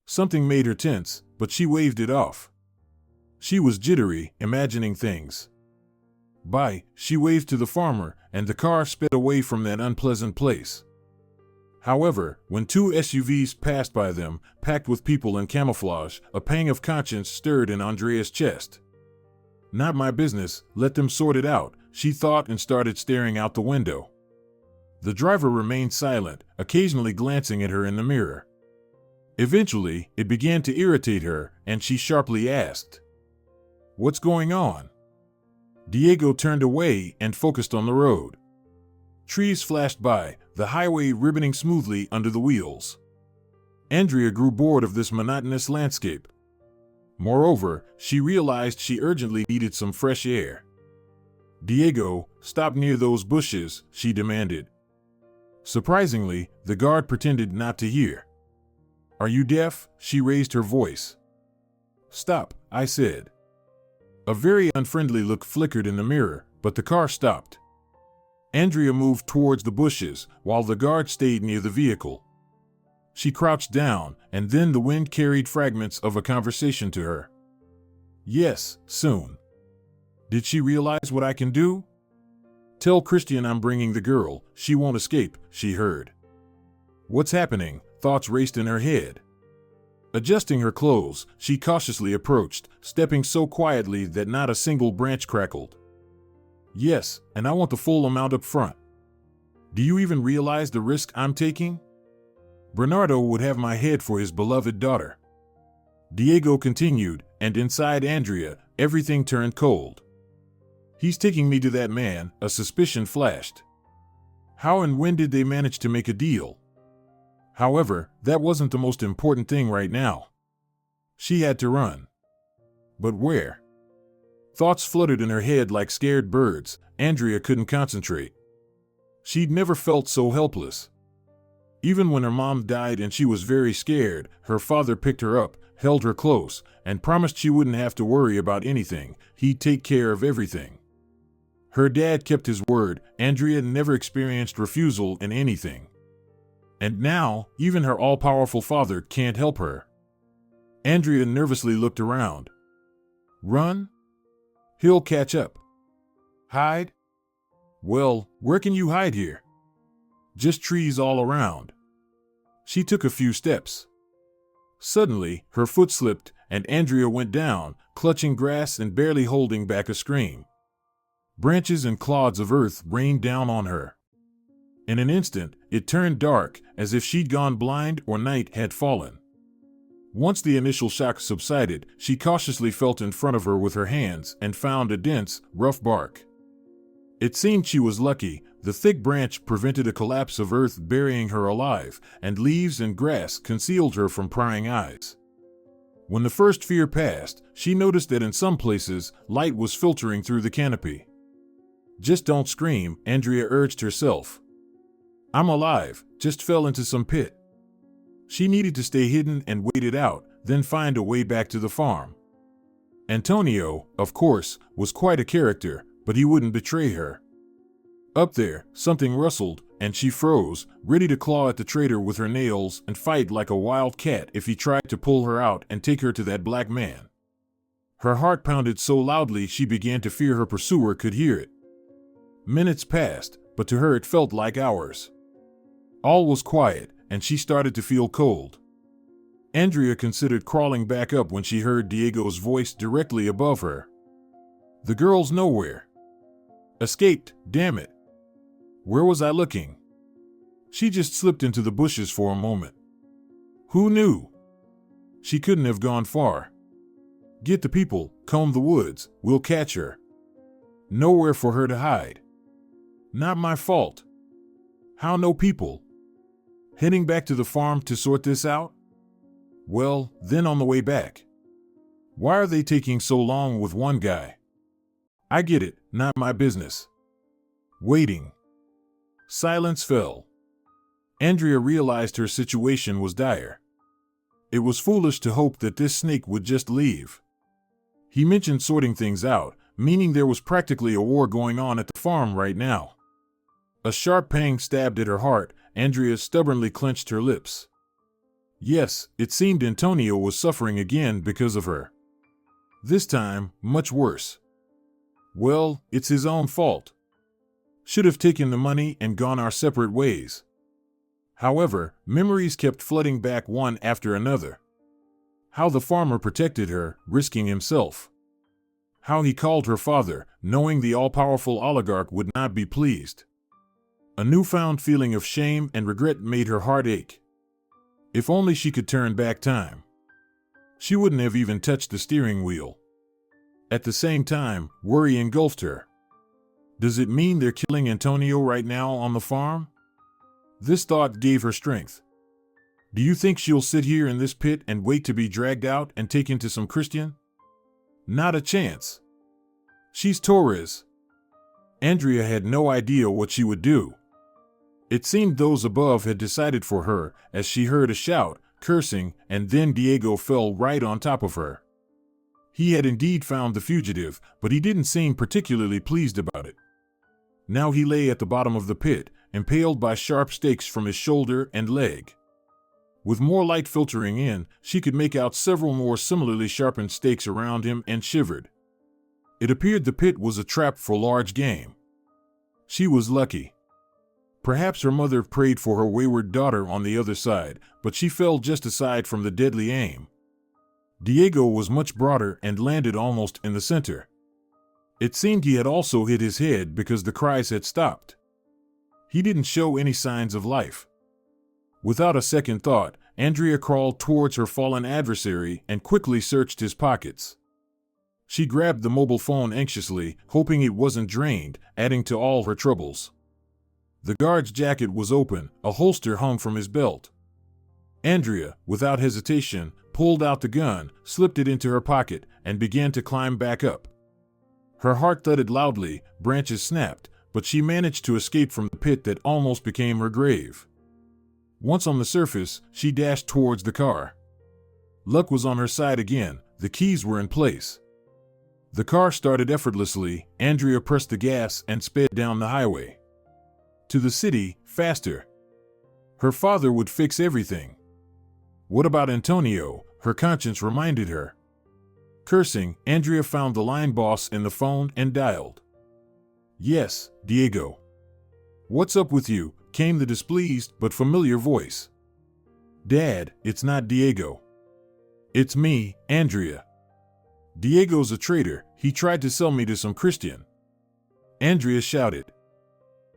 Something made her tense, but she waved it off. She was jittery, imagining things. Bye, she waved to the farmer, and the car sped away from that unpleasant place. However, when two SUVs passed by them, packed with people in camouflage, a pang of conscience stirred in Andrea's chest. Not my business, let them sort it out, she thought and started staring out the window. The driver remained silent, occasionally glancing at her in the mirror. Eventually, it began to irritate her, and she sharply asked, What's going on? Diego turned away and focused on the road. Trees flashed by, the highway ribboning smoothly under the wheels. Andrea grew bored of this monotonous landscape. Moreover, she realized she urgently needed some fresh air. Diego, stop near those bushes, she demanded. Surprisingly, the guard pretended not to hear. Are you deaf? She raised her voice. Stop, I said. A very unfriendly look flickered in the mirror, but the car stopped. Andrea moved towards the bushes, while the guard stayed near the vehicle. She crouched down, and then the wind carried fragments of a conversation to her. Yes, soon. Did she realize what I can do? Tell Christian I'm bringing the girl, she won't escape, she heard. What's happening? Thoughts raced in her head. Adjusting her clothes, she cautiously approached, stepping so quietly that not a single branch crackled. Yes, and I want the full amount up front. Do you even realize the risk I'm taking? Bernardo would have my head for his beloved daughter. Diego continued, and inside Andrea, everything turned cold. He's taking me to that man, a suspicion flashed. How and when did they manage to make a deal? However, that wasn't the most important thing right now. She had to run. But where? Thoughts fluttered in her head like scared birds. Andrea couldn't concentrate. She'd never felt so helpless. Even when her mom died and she was very scared, her father picked her up, held her close, and promised she wouldn't have to worry about anything. He'd take care of everything. Her dad kept his word. Andrea never experienced refusal in anything. And now, even her all-powerful father can't help her. Andrea nervously looked around. Run? He'll catch up. Hide? Well, where can you hide here? Just trees all around. She took a few steps. Suddenly, her foot slipped, and Andrea went down, clutching grass and barely holding back a scream. Branches and clods of earth rained down on her. In an instant, it turned dark, as if she'd gone blind or night had fallen. Once the initial shock subsided, she cautiously felt in front of her with her hands and found a dense, rough bark. It seemed she was lucky. The thick branch prevented a collapse of earth burying her alive, and leaves and grass concealed her from prying eyes. When the first fear passed, she noticed that in some places, light was filtering through the canopy. Just don't scream, Andrea urged herself. I'm alive, just fell into some pit. She needed to stay hidden and wait it out, then find a way back to the farm. Antonio, of course, was quite a character, but he wouldn't betray her. Up there, something rustled, and she froze, ready to claw at the traitor with her nails and fight like a wild cat if he tried to pull her out and take her to that black man. Her heart pounded so loudly she began to fear her pursuer could hear it. Minutes passed, but to her it felt like hours. All was quiet, and she started to feel cold. Andrea considered crawling back up when she heard Diego's voice directly above her. The girl's nowhere. Escaped, damn it. Where was I looking? She just slipped into the bushes for a moment. Who knew? She couldn't have gone far. Get the people, comb the woods, we'll catch her. Nowhere for her to hide. Not my fault. How no people? Heading back to the farm to sort this out? Well, then on the way back. Why are they taking so long with one guy? I get it, not my business. Waiting. Silence fell. Andrea realized her situation was dire. It was foolish to hope that this snake would just leave. He mentioned sorting things out, meaning there was practically a war going on at the farm right now. A sharp pang stabbed at her heart. Andrea stubbornly clenched her lips. Yes, it seemed Antonio was suffering again because of her. This time, much worse. Well, it's his own fault. Should have taken the money and gone our separate ways. However, memories kept flooding back one after another. How the farmer protected her, risking himself. How he called her father, knowing the all-powerful oligarch would not be pleased. A newfound feeling of shame and regret made her heart ache. If only she could turn back time. She wouldn't have even touched the steering wheel. At the same time, worry engulfed her. Does it mean they're killing Antonio right now on the farm? This thought gave her strength. Do you think she'll sit here in this pit and wait to be dragged out and taken to some Christian? Not a chance. She's Torres. Andrea had no idea what she would do. It seemed those above had decided for her, as she heard a shout, cursing, and then Diego fell right on top of her. He had indeed found the fugitive, but he didn't seem particularly pleased about it. Now he lay at the bottom of the pit, impaled by sharp stakes from his shoulder and leg. With more light filtering in, she could make out several more similarly sharpened stakes around him and shivered. It appeared the pit was a trap for large game. She was lucky. Perhaps her mother prayed for her wayward daughter on the other side, but she fell just aside from the deadly aim. Diego was much broader and landed almost in the center. It seemed he had also hit his head because the cries had stopped. He didn't show any signs of life. Without a second thought, Andrea crawled towards her fallen adversary and quickly searched his pockets. She grabbed the mobile phone anxiously, hoping it wasn't drained, adding to all her troubles. The guard's jacket was open, a holster hung from his belt. Andrea, without hesitation, pulled out the gun, slipped it into her pocket, and began to climb back up. Her heart thudded loudly, branches snapped, but she managed to escape from the pit that almost became her grave. Once on the surface, she dashed towards the car. Luck was on her side again, the keys were in place. The car started effortlessly, Andrea pressed the gas and sped down the highway. To the city, faster. Her father would fix everything. What about Antonio? Her conscience reminded her. Cursing, Andrea found the line boss in the phone and dialed. Yes, Diego. What's up with you? Came the displeased but familiar voice. Dad, it's not Diego. It's me, Andrea. Diego's a traitor, he tried to sell me to some Christian. Andrea shouted.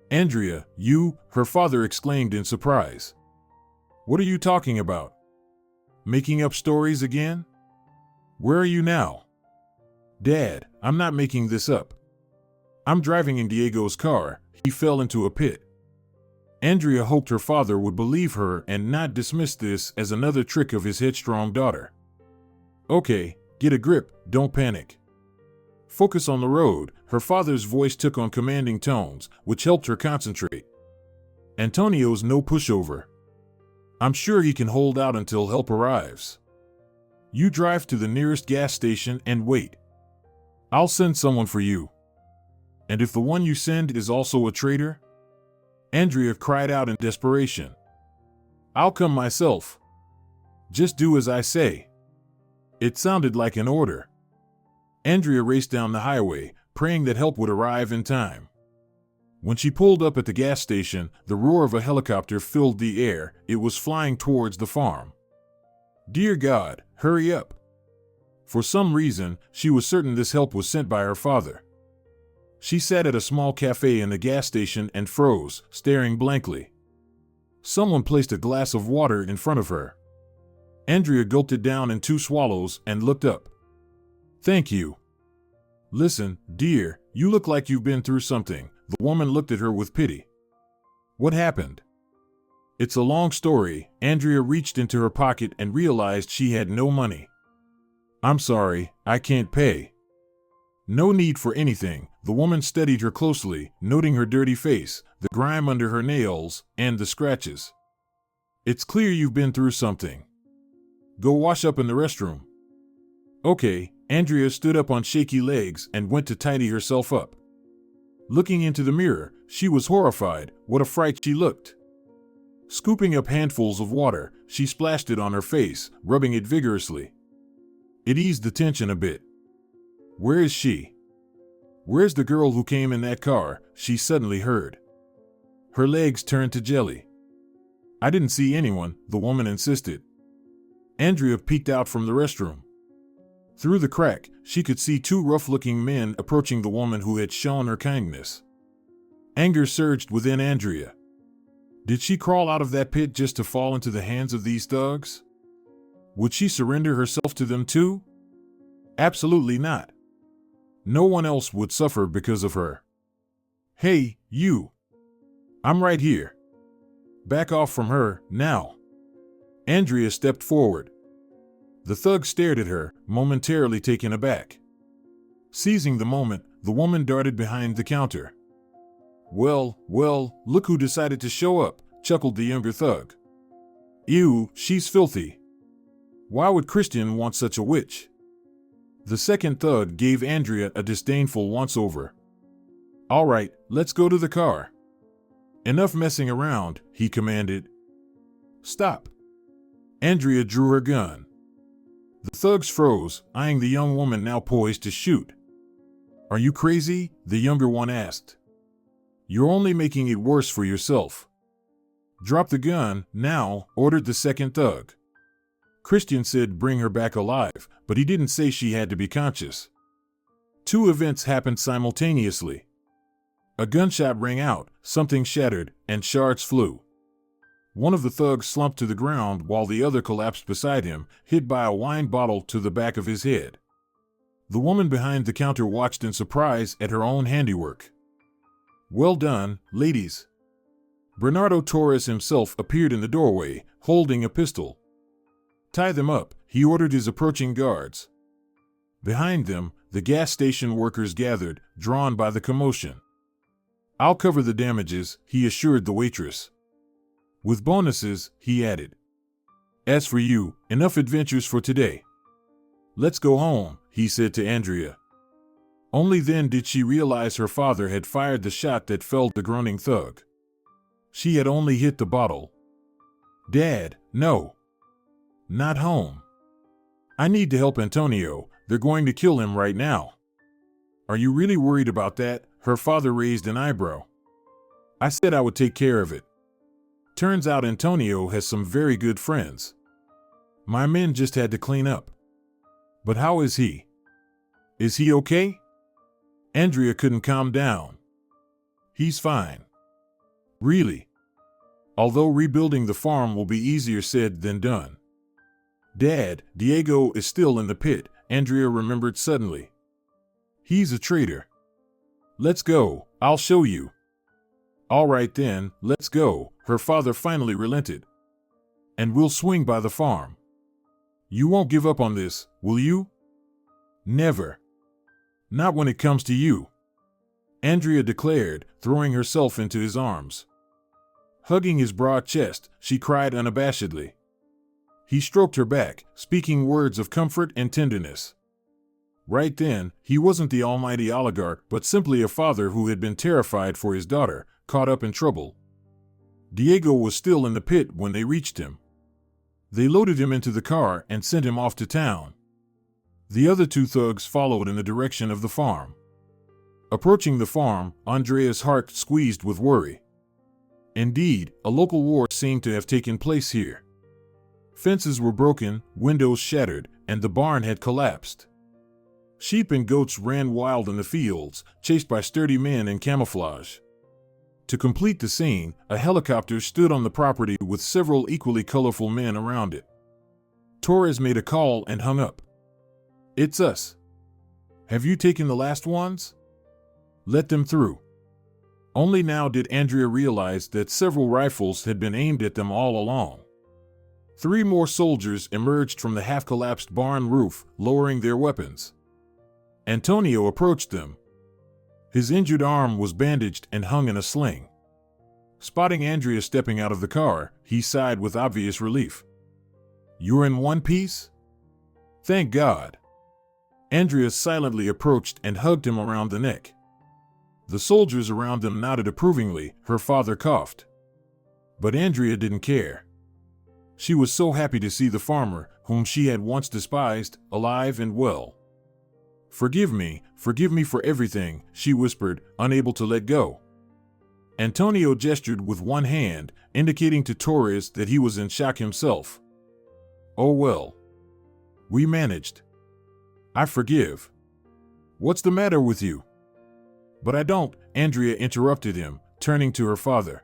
Andrea, you, her father exclaimed in surprise. What are you talking about? Making up stories again? Where are you now? Dad, I'm not making this up. I'm driving in Diego's car, he fell into a pit. Andrea hoped her father would believe her and not dismiss this as another trick of his headstrong daughter. Okay, get a grip, don't panic. Focus on the road, her father's voice took on commanding tones, which helped her concentrate. Antonio's no pushover. I'm sure he can hold out until help arrives. You drive to the nearest gas station and wait. I'll send someone for you. And if the one you send is also a traitor? Andrea cried out in desperation. I'll come myself. Just do as I say. It sounded like an order. Andrea raced down the highway, praying that help would arrive in time. When she pulled up at the gas station, the roar of a helicopter filled the air. It was flying towards the farm. Dear God, hurry up. For some reason, she was certain this help was sent by her father. She sat at a small cafe in the gas station and froze, staring blankly. Someone placed a glass of water in front of her. Andrea gulped it down in 2 swallows and looked up. Thank you. Listen, dear, you look like you've been through something. The woman looked at her with pity. What happened? It's a long story. Andrea reached into her pocket and realized she had no money. I'm sorry, I can't pay. No need for anything. The woman studied her closely, noting her dirty face, the grime under her nails, and the scratches. It's clear you've been through something. Go wash up in the restroom. Okay, Andrea stood up on shaky legs and went to tidy herself up. Looking into the mirror, she was horrified. What a fright she looked. Scooping up handfuls of water, she splashed it on her face, rubbing it vigorously. It eased the tension a bit. Where is she? Where's the girl who came in that car? She suddenly heard. Her legs turned to jelly. I didn't see anyone, the woman insisted. Andrea peeked out from the restroom. Through the crack, she could see 2 rough-looking men approaching the woman who had shown her kindness. Anger surged within Andrea. Did she crawl out of that pit just to fall into the hands of these thugs? Would she surrender herself to them too? Absolutely not. No one else would suffer because of her. Hey, you. I'm right here. Back off from her, now. Andrea stepped forward. The thug stared at her, momentarily taken aback. Seizing the moment, the woman darted behind the counter. Well, look who decided to show up, chuckled the younger thug. Ew, she's filthy. Why would Christian want such a witch? The second thug gave Andrea a disdainful once-over. All right, let's go to the car. Enough messing around, he commanded. Stop. Andrea drew her gun. The thugs froze, eyeing the young woman now poised to shoot. Are you crazy? The younger one asked. You're only making it worse for yourself. Drop the gun, now, ordered the second thug. Christian said bring her back alive, but he didn't say she had to be conscious. 2 events happened simultaneously. A gunshot rang out, something shattered, and shards flew. One of the thugs slumped to the ground while the other collapsed beside him, hit by a wine bottle to the back of his head. The woman behind the counter watched in surprise at her own handiwork. "Well done, ladies." Bernardo Torres himself appeared in the doorway, holding a pistol. "Tie them up," he ordered his approaching guards. Behind them, the gas station workers gathered, drawn by the commotion. "I'll cover the damages," he assured the waitress. "With bonuses," he added. "As for you, enough adventures for today. Let's go home," he said to Andrea. Only then did she realize her father had fired the shot that felled the groaning thug. She had only hit the bottle. "Dad, no. Not home. I need to help Antonio. They're going to kill him right now." "Are you really worried about that?" Her father raised an eyebrow. "I said I would take care of it. Turns out Antonio has some very good friends. My men just had to clean up." "But how is he? Is he okay?" Andrea couldn't calm down. "He's fine." "Really? Although rebuilding the farm will be easier said than done." "Dad, Diego is still in the pit," Andrea remembered suddenly. "He's a traitor." "Let's go, I'll show you." "All right then, let's go," her father finally relented. "And we'll swing by the farm. You won't give up on this, will you?" "Never. Not when it comes to you," Andrea declared, throwing herself into his arms. Hugging his broad chest, she cried unabashedly. He stroked her back, speaking words of comfort and tenderness. Right then, he wasn't the almighty oligarch, but simply a father who had been terrified for his daughter, caught up in trouble. Diego was still in the pit when they reached him. They loaded him into the car and sent him off to town. The other two thugs followed in the direction of the farm. Approaching the farm, Andrea's heart squeezed with worry. Indeed, a local war seemed to have taken place here. Fences were broken, windows shattered, and the barn had collapsed. Sheep and goats ran wild in the fields, chased by sturdy men in camouflage. To complete the scene, a helicopter stood on the property with several equally colorful men around it. Torres made a call and hung up. "It's us. Have you taken the last ones? Let them through." Only now did Andrea realize that several rifles had been aimed at them all along. 3 more soldiers emerged from the half-collapsed barn roof, lowering their weapons. Antonio approached them. His injured arm was bandaged and hung in a sling. Spotting Andrea stepping out of the car, he sighed with obvious relief. "You're in one piece? Thank God." Andrea silently approached and hugged him around the neck. The soldiers around them nodded approvingly. Her father coughed. But Andrea didn't care. She was so happy to see the farmer, whom she had once despised, alive and well. Forgive me for everything," she whispered, unable to let go. Antonio gestured with one hand, indicating to Torres that he was in shock himself. "Oh well. We managed. I forgive. What's the matter with you?" "But I don't," Andrea interrupted him, turning to her father.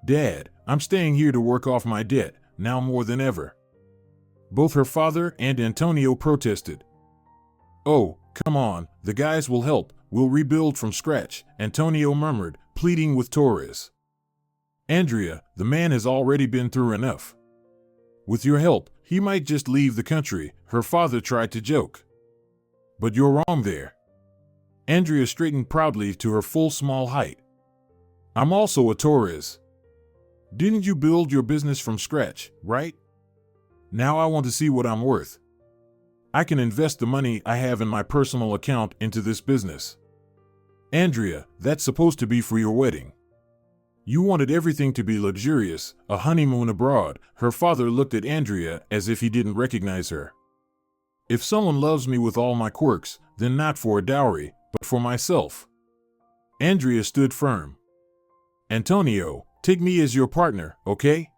"Dad, I'm staying here to work off my debt, now more than ever." Both her father and Antonio protested. "Oh, come on, the guys will help, we'll rebuild from scratch," Antonio murmured, pleading with Torres. "Andrea, the man has already been through enough. With your help, he might just leave the country," her father tried to joke. "But you're wrong there." Andrea straightened proudly to her full small height. "I'm also a Torres. Didn't you build your business from scratch, right? Now I want to see what I'm worth. I can invest the money I have in my personal account into this business." "Andrea, that's supposed to be for your wedding. You wanted everything to be luxurious, a honeymoon abroad." Her father looked at Andrea as if he didn't recognize her. "If someone loves me with all my quirks, then not for a dowry, but for myself." Andrea stood firm. "Antonio, take me as your partner, okay?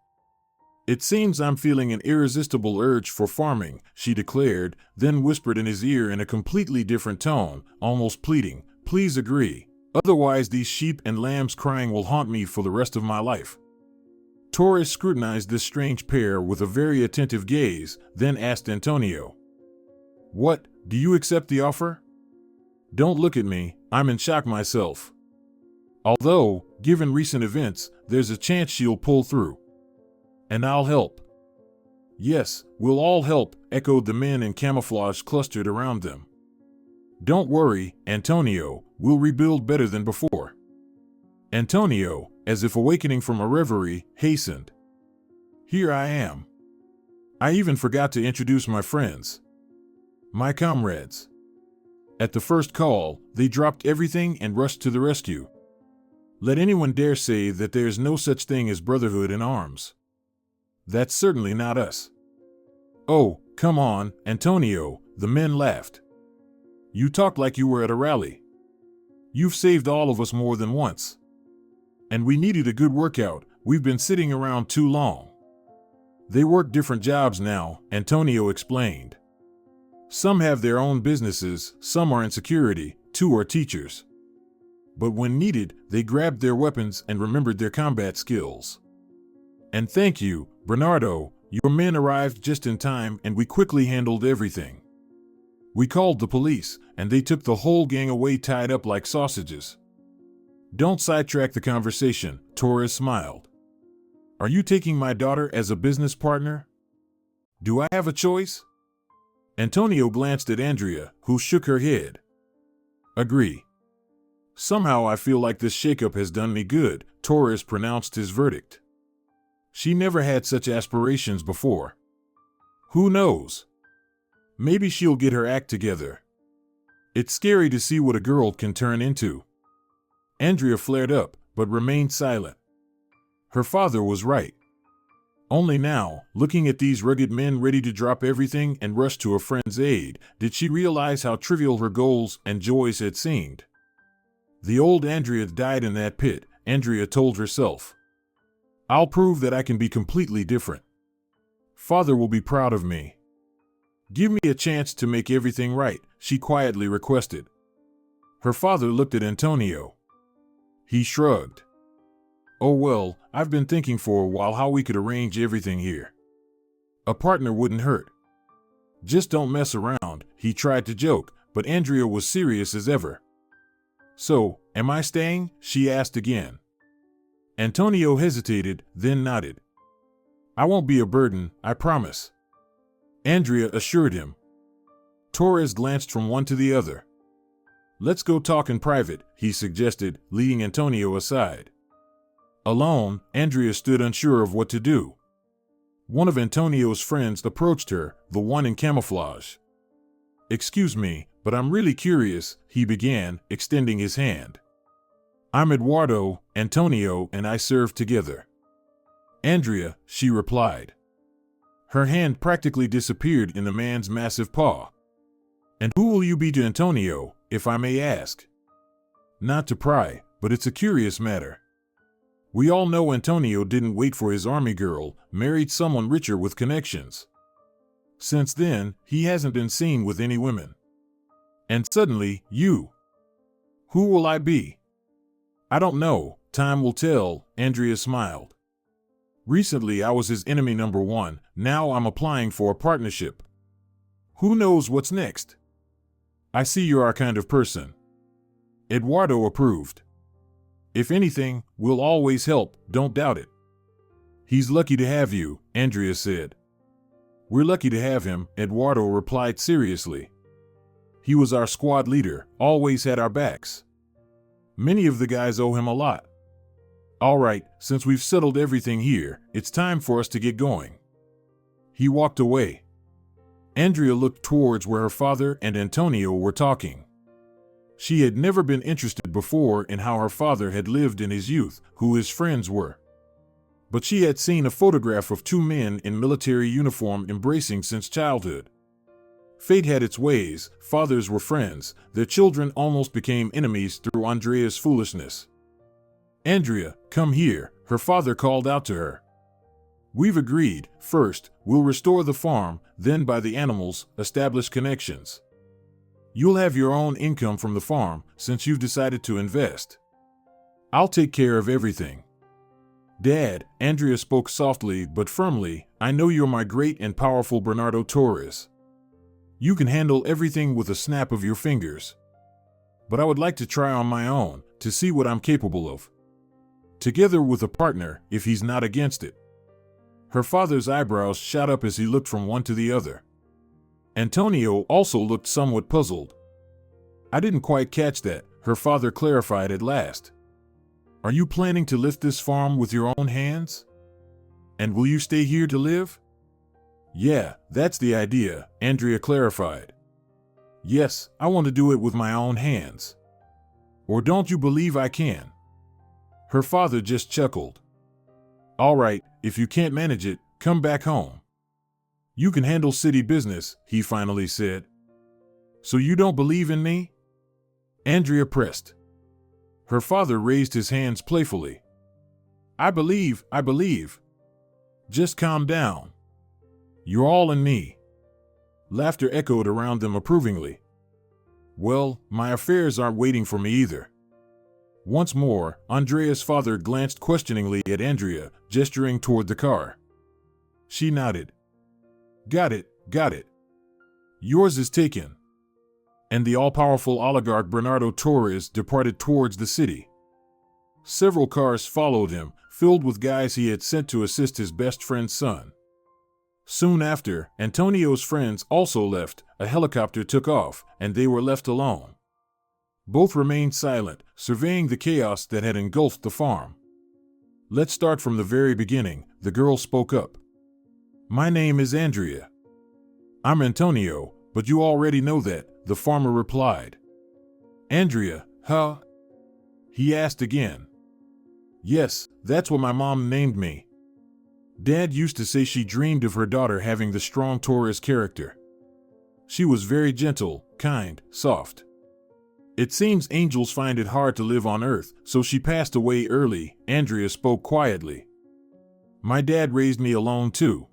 It seems I'm feeling an irresistible urge for farming," she declared, then whispered in his ear in a completely different tone, almost pleading, "Please agree. Otherwise these sheep and lambs crying will haunt me for the rest of my life." Torres scrutinized this strange pair with a very attentive gaze, then asked Antonio, "What, do you accept the offer?" "Don't look at me, I'm in shock myself. Although, given recent events, there's a chance she'll pull through. And I'll help." "Yes, we'll all help," echoed the men in camouflage clustered around them. "Don't worry, Antonio, we'll rebuild better than before." Antonio, as if awakening from a reverie, hastened. "Here I am. I even forgot to introduce my friends. My comrades." At the first call, they dropped everything and rushed to the rescue. Let anyone dare say that there is no such thing as brotherhood in arms. That's certainly not us. "Oh, come on, Antonio," the men laughed. "You talk like you were at a rally. You've saved all of us more than once. And we needed a good workout, we've been sitting around too long." "They work different jobs now," Antonio explained. "Some have their own businesses, some are in security, 2 are teachers. But when needed, they grabbed their weapons and remembered their combat skills. And thank you, Bernardo, your men arrived just in time and we quickly handled everything. We called the police, and they took the whole gang away tied up like sausages." "Don't sidetrack the conversation," Torres smiled. "Are you taking my daughter as a business partner? Do I have a choice?" Antonio glanced at Andrea, who shook her head. "Agree. Somehow I feel like this shakeup has done me good," Torres pronounced his verdict. She never had such aspirations before. Who knows? Maybe she'll get her act together. It's scary to see what a girl can turn into. Andrea flared up, but remained silent. Her father was right. Only now, looking at these rugged men ready to drop everything and rush to a friend's aid, did she realize how trivial her goals and joys had seemed. The old Andrea died in that pit, Andrea told herself. I'll prove that I can be completely different. Father will be proud of me. Give me a chance to make everything right, she quietly requested. Her father looked at Antonio. He shrugged. Oh well, I've been thinking for a while how we could arrange everything here. A partner wouldn't hurt. Just don't mess around, he tried to joke, but Andrea was serious as ever. So, am I staying? She asked again. Antonio hesitated, then nodded. I won't be a burden, I promise. Andrea assured him. Torres glanced from one to the other. Let's go talk in private, he suggested, leading Antonio aside. Alone, Andrea stood unsure of what to do. One of Antonio's friends approached her, the one in camouflage. Excuse me, but I'm really curious, he began, extending his hand. I'm Eduardo, Antonio and I serve together. Andrea, she replied. Her hand practically disappeared in the man's massive paw. And who will you be to Antonio, if I may ask? Not to pry, but it's a curious matter. We all know Antonio didn't wait for his army girl, married someone richer with connections. Since then, he hasn't been seen with any women. And suddenly, you. Who will I be? I don't know, time will tell, Andrea smiled. Recently I was his enemy number one, now I'm applying for a partnership. Who knows what's next? I see you're our kind of person. Eduardo approved. If anything, we'll always help, don't doubt it. He's lucky to have you, Andrea said. We're lucky to have him, Eduardo replied seriously. He was our squad leader, always had our backs. Many of the guys owe him a lot. All right, since we've settled everything here, it's time for us to get going. He walked away. Andrea looked towards where her father and Antonio were talking. She had never been interested before in how her father had lived in his youth, who his friends were. But she had seen a photograph of 2 men in military uniform embracing since childhood. Fate had its ways, fathers were friends, their children almost became enemies through Andrea's foolishness. Andrea, come here, her father called out to her. We've agreed, first, we'll restore the farm, then buy the animals, establish connections. You'll have your own income from the farm, since you've decided to invest. I'll take care of everything. Dad, Andrea spoke softly but firmly, I know you're my great and powerful Bernardo Torres. You can handle everything with a snap of your fingers. But I would like to try on my own, to see what I'm capable of. Together with a partner, if he's not against it. Her father's eyebrows shot up as he looked from one to the other. Antonio also looked somewhat puzzled. I didn't quite catch that, her father clarified at last. Are you planning to lift this farm with your own hands? And will you stay here to live? Yeah, that's the idea, Andrea clarified. Yes, I want to do it with my own hands. Or don't you believe I can? Her father just chuckled. All right, if you can't manage it, come back home. You can handle city business, he finally said. So you don't believe in me? Andrea pressed. Her father raised his hands playfully. I believe. Just calm down. You're all in me. Laughter echoed around them approvingly. Well, my affairs aren't waiting for me either. Once more, Andrea's father glanced questioningly at Andrea, gesturing toward the car. She nodded. Got it. Yours is taken. And the all-powerful oligarch Bernardo Torres departed towards the city. Several cars followed him, filled with guys he had sent to assist his best friend's son. Soon after, Antonio's friends also left, a helicopter took off, and they were left alone. Both remained silent, surveying the chaos that had engulfed the farm. Let's start from the very beginning, the girl spoke up. My name is Andrea. I'm Antonio, but you already know that, the farmer replied. Andrea, huh? He asked again. Yes, that's what my mom named me. Dad used to say she dreamed of her daughter having the strong Torres character. She was very gentle, kind, soft. It seems angels find it hard to live on earth, so she passed away early, Andrea spoke quietly. My dad raised me alone too.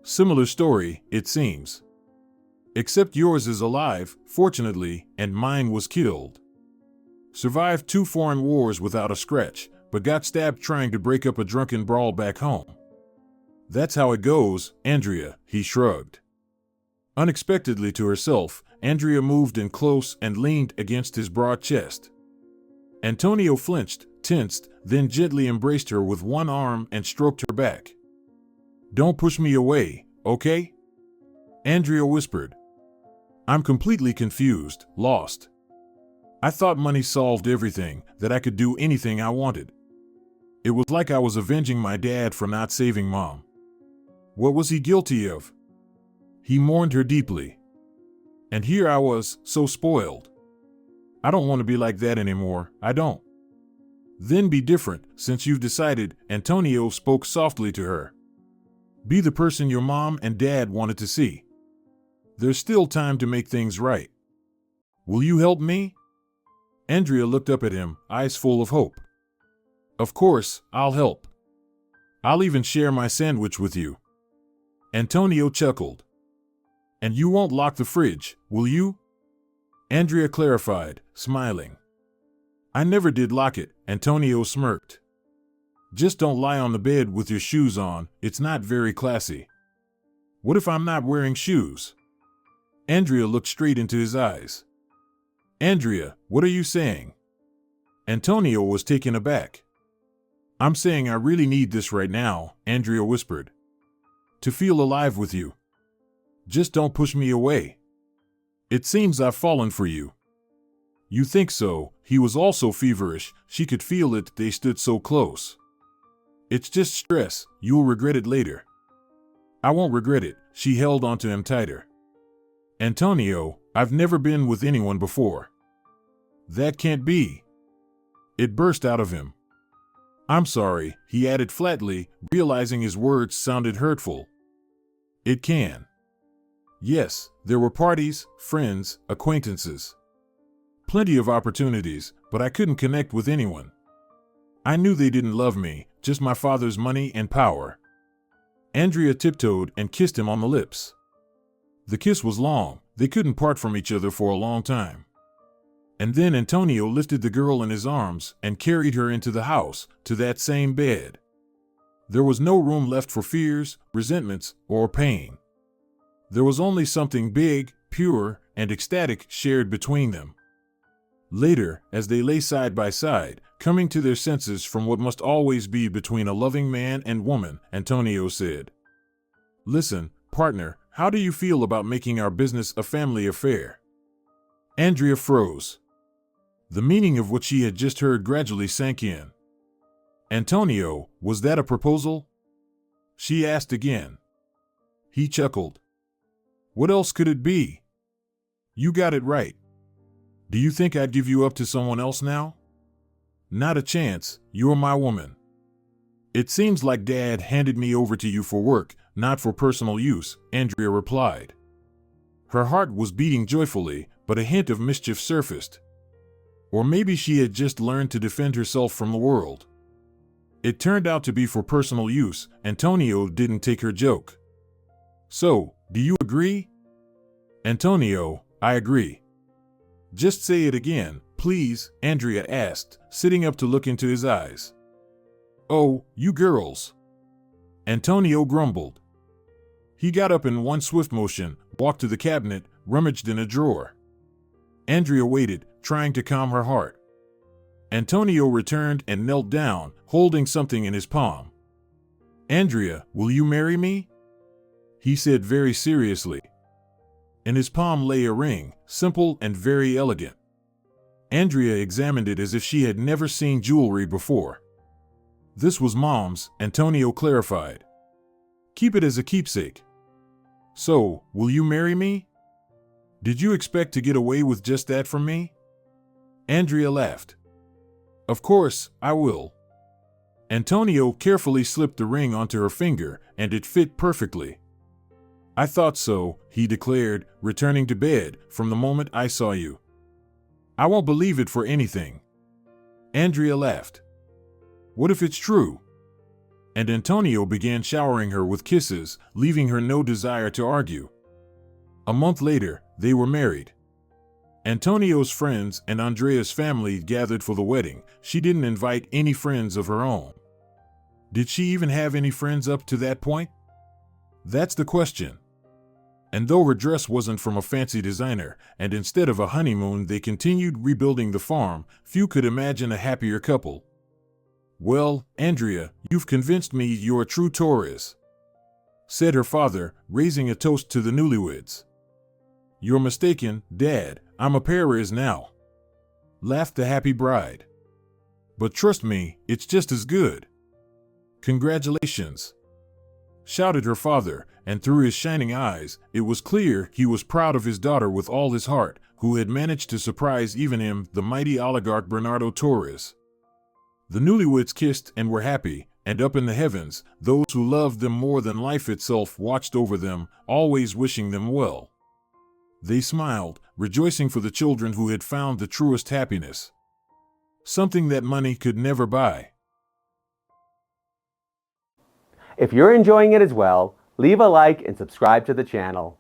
Similar story, it seems. Except yours is alive, fortunately, and mine was killed. Survived 2 foreign wars without a scratch, but got stabbed trying to break up a drunken brawl back home. That's how it goes, Andrea, he shrugged. Unexpectedly to herself, Andrea moved in close and leaned against his broad chest. Antonio flinched, tensed, then gently embraced her with one arm and stroked her back. Don't push me away, okay? Andrea whispered. I'm completely confused, lost. I thought money solved everything, that I could do anything I wanted. It was like I was avenging my dad for not saving Mom. What was he guilty of? He mourned her deeply. And here I was, so spoiled. I don't want to be like that anymore, I don't. Then be different, since you've decided, Antonio spoke softly to her. Be the person your mom and dad wanted to see. There's still time to make things right. Will you help me? Andrea looked up at him, eyes full of hope. Of course, I'll help. I'll even share my sandwich with you. Antonio chuckled. And you won't lock the fridge, will you? Andrea clarified, smiling. I never did lock it, Antonio smirked. Just don't lie on the bed with your shoes on, it's not very classy. What if I'm not wearing shoes? Andrea looked straight into his eyes. Andrea, what are you saying? Antonio was taken aback. I'm saying I really need this right now, Andrea whispered. To feel alive with you. Just don't push me away. It seems I've fallen for you. You think so, he was also feverish, she could feel it, they stood so close. It's just stress, you'll regret it later. I won't regret it, she held onto him tighter. Antonio, I've never been with anyone before. That can't be. It burst out of him. I'm sorry, he added flatly, realizing his words sounded hurtful. It can. Yes, there were parties, friends, acquaintances. Plenty of opportunities, but I couldn't connect with anyone. I knew they didn't love me, just my father's money and power. Andrea tiptoed and kissed him on the lips. The kiss was long, they couldn't part from each other for a long time. And then Antonio lifted the girl in his arms and carried her into the house, to that same bed. There was no room left for fears, resentments, or pain. There was only something big, pure, and ecstatic shared between them. Later, as they lay side by side, coming to their senses from what must always be between a loving man and woman, Antonio said, "Listen, partner, how do you feel about making our business a family affair?" Andrea froze. The meaning of what she had just heard gradually sank in. "Antonio, was that a proposal?" she asked again. He chuckled. "What else could it be? You got it right. Do you think I'd give you up to someone else now? Not a chance, you're my woman. It seems like Dad handed me over to you for work, not for personal use," Andrea replied. Her heart was beating joyfully, but a hint of mischief surfaced. Or maybe she had just learned to defend herself from the world. It turned out to be for personal use. Antonio didn't take her joke. "So, do you agree?" "Antonio, I agree." "Just say it again, please," Andrea asked, sitting up to look into his eyes. "Oh, you girls," Antonio grumbled. He got up in one swift motion, walked to the cabinet, rummaged in a drawer. Andrea waited, trying to calm her heart. Antonio returned and knelt down, holding something in his palm. "Andrea, will you marry me?" he said very seriously. In his palm lay a ring, simple and very elegant. Andrea examined it as if she had never seen jewelry before. "This was Mom's," Antonio clarified. "Keep it as a keepsake." "So, will you marry me?" "Did you expect to get away with just that from me?" Andrea laughed. "Of course, I will." Antonio carefully slipped the ring onto her finger, and it fit perfectly. "I thought so," he declared, returning to bed, "from the moment I saw you. I won't believe it for anything." Andrea laughed. "What if it's true?" And Antonio began showering her with kisses, leaving her no desire to argue. A month later, they were married. Antonio's friends and Andrea's family gathered for the wedding. She didn't invite any friends of her own. Did she even have any friends up to that point? That's the question. And though her dress wasn't from a fancy designer, and instead of a honeymoon they continued rebuilding the farm, few could imagine a happier couple. "Well, Andrea, you've convinced me you're a true Taurus," said her father, raising a toast to the newlyweds. "You're mistaken, Dad, I'm a Heiress now," laughed the happy bride. "But trust me, it's just as good." "Congratulations," shouted her father, and through his shining eyes, it was clear he was proud of his daughter with all his heart, who had managed to surprise even him, the mighty oligarch Bernardo Torres. The newlyweds kissed and were happy, and up in the heavens, those who loved them more than life itself watched over them, always wishing them well. They smiled, rejoicing for the children who had found the truest happiness. Something that money could never buy. If you're enjoying it as well, leave a like and subscribe to the channel.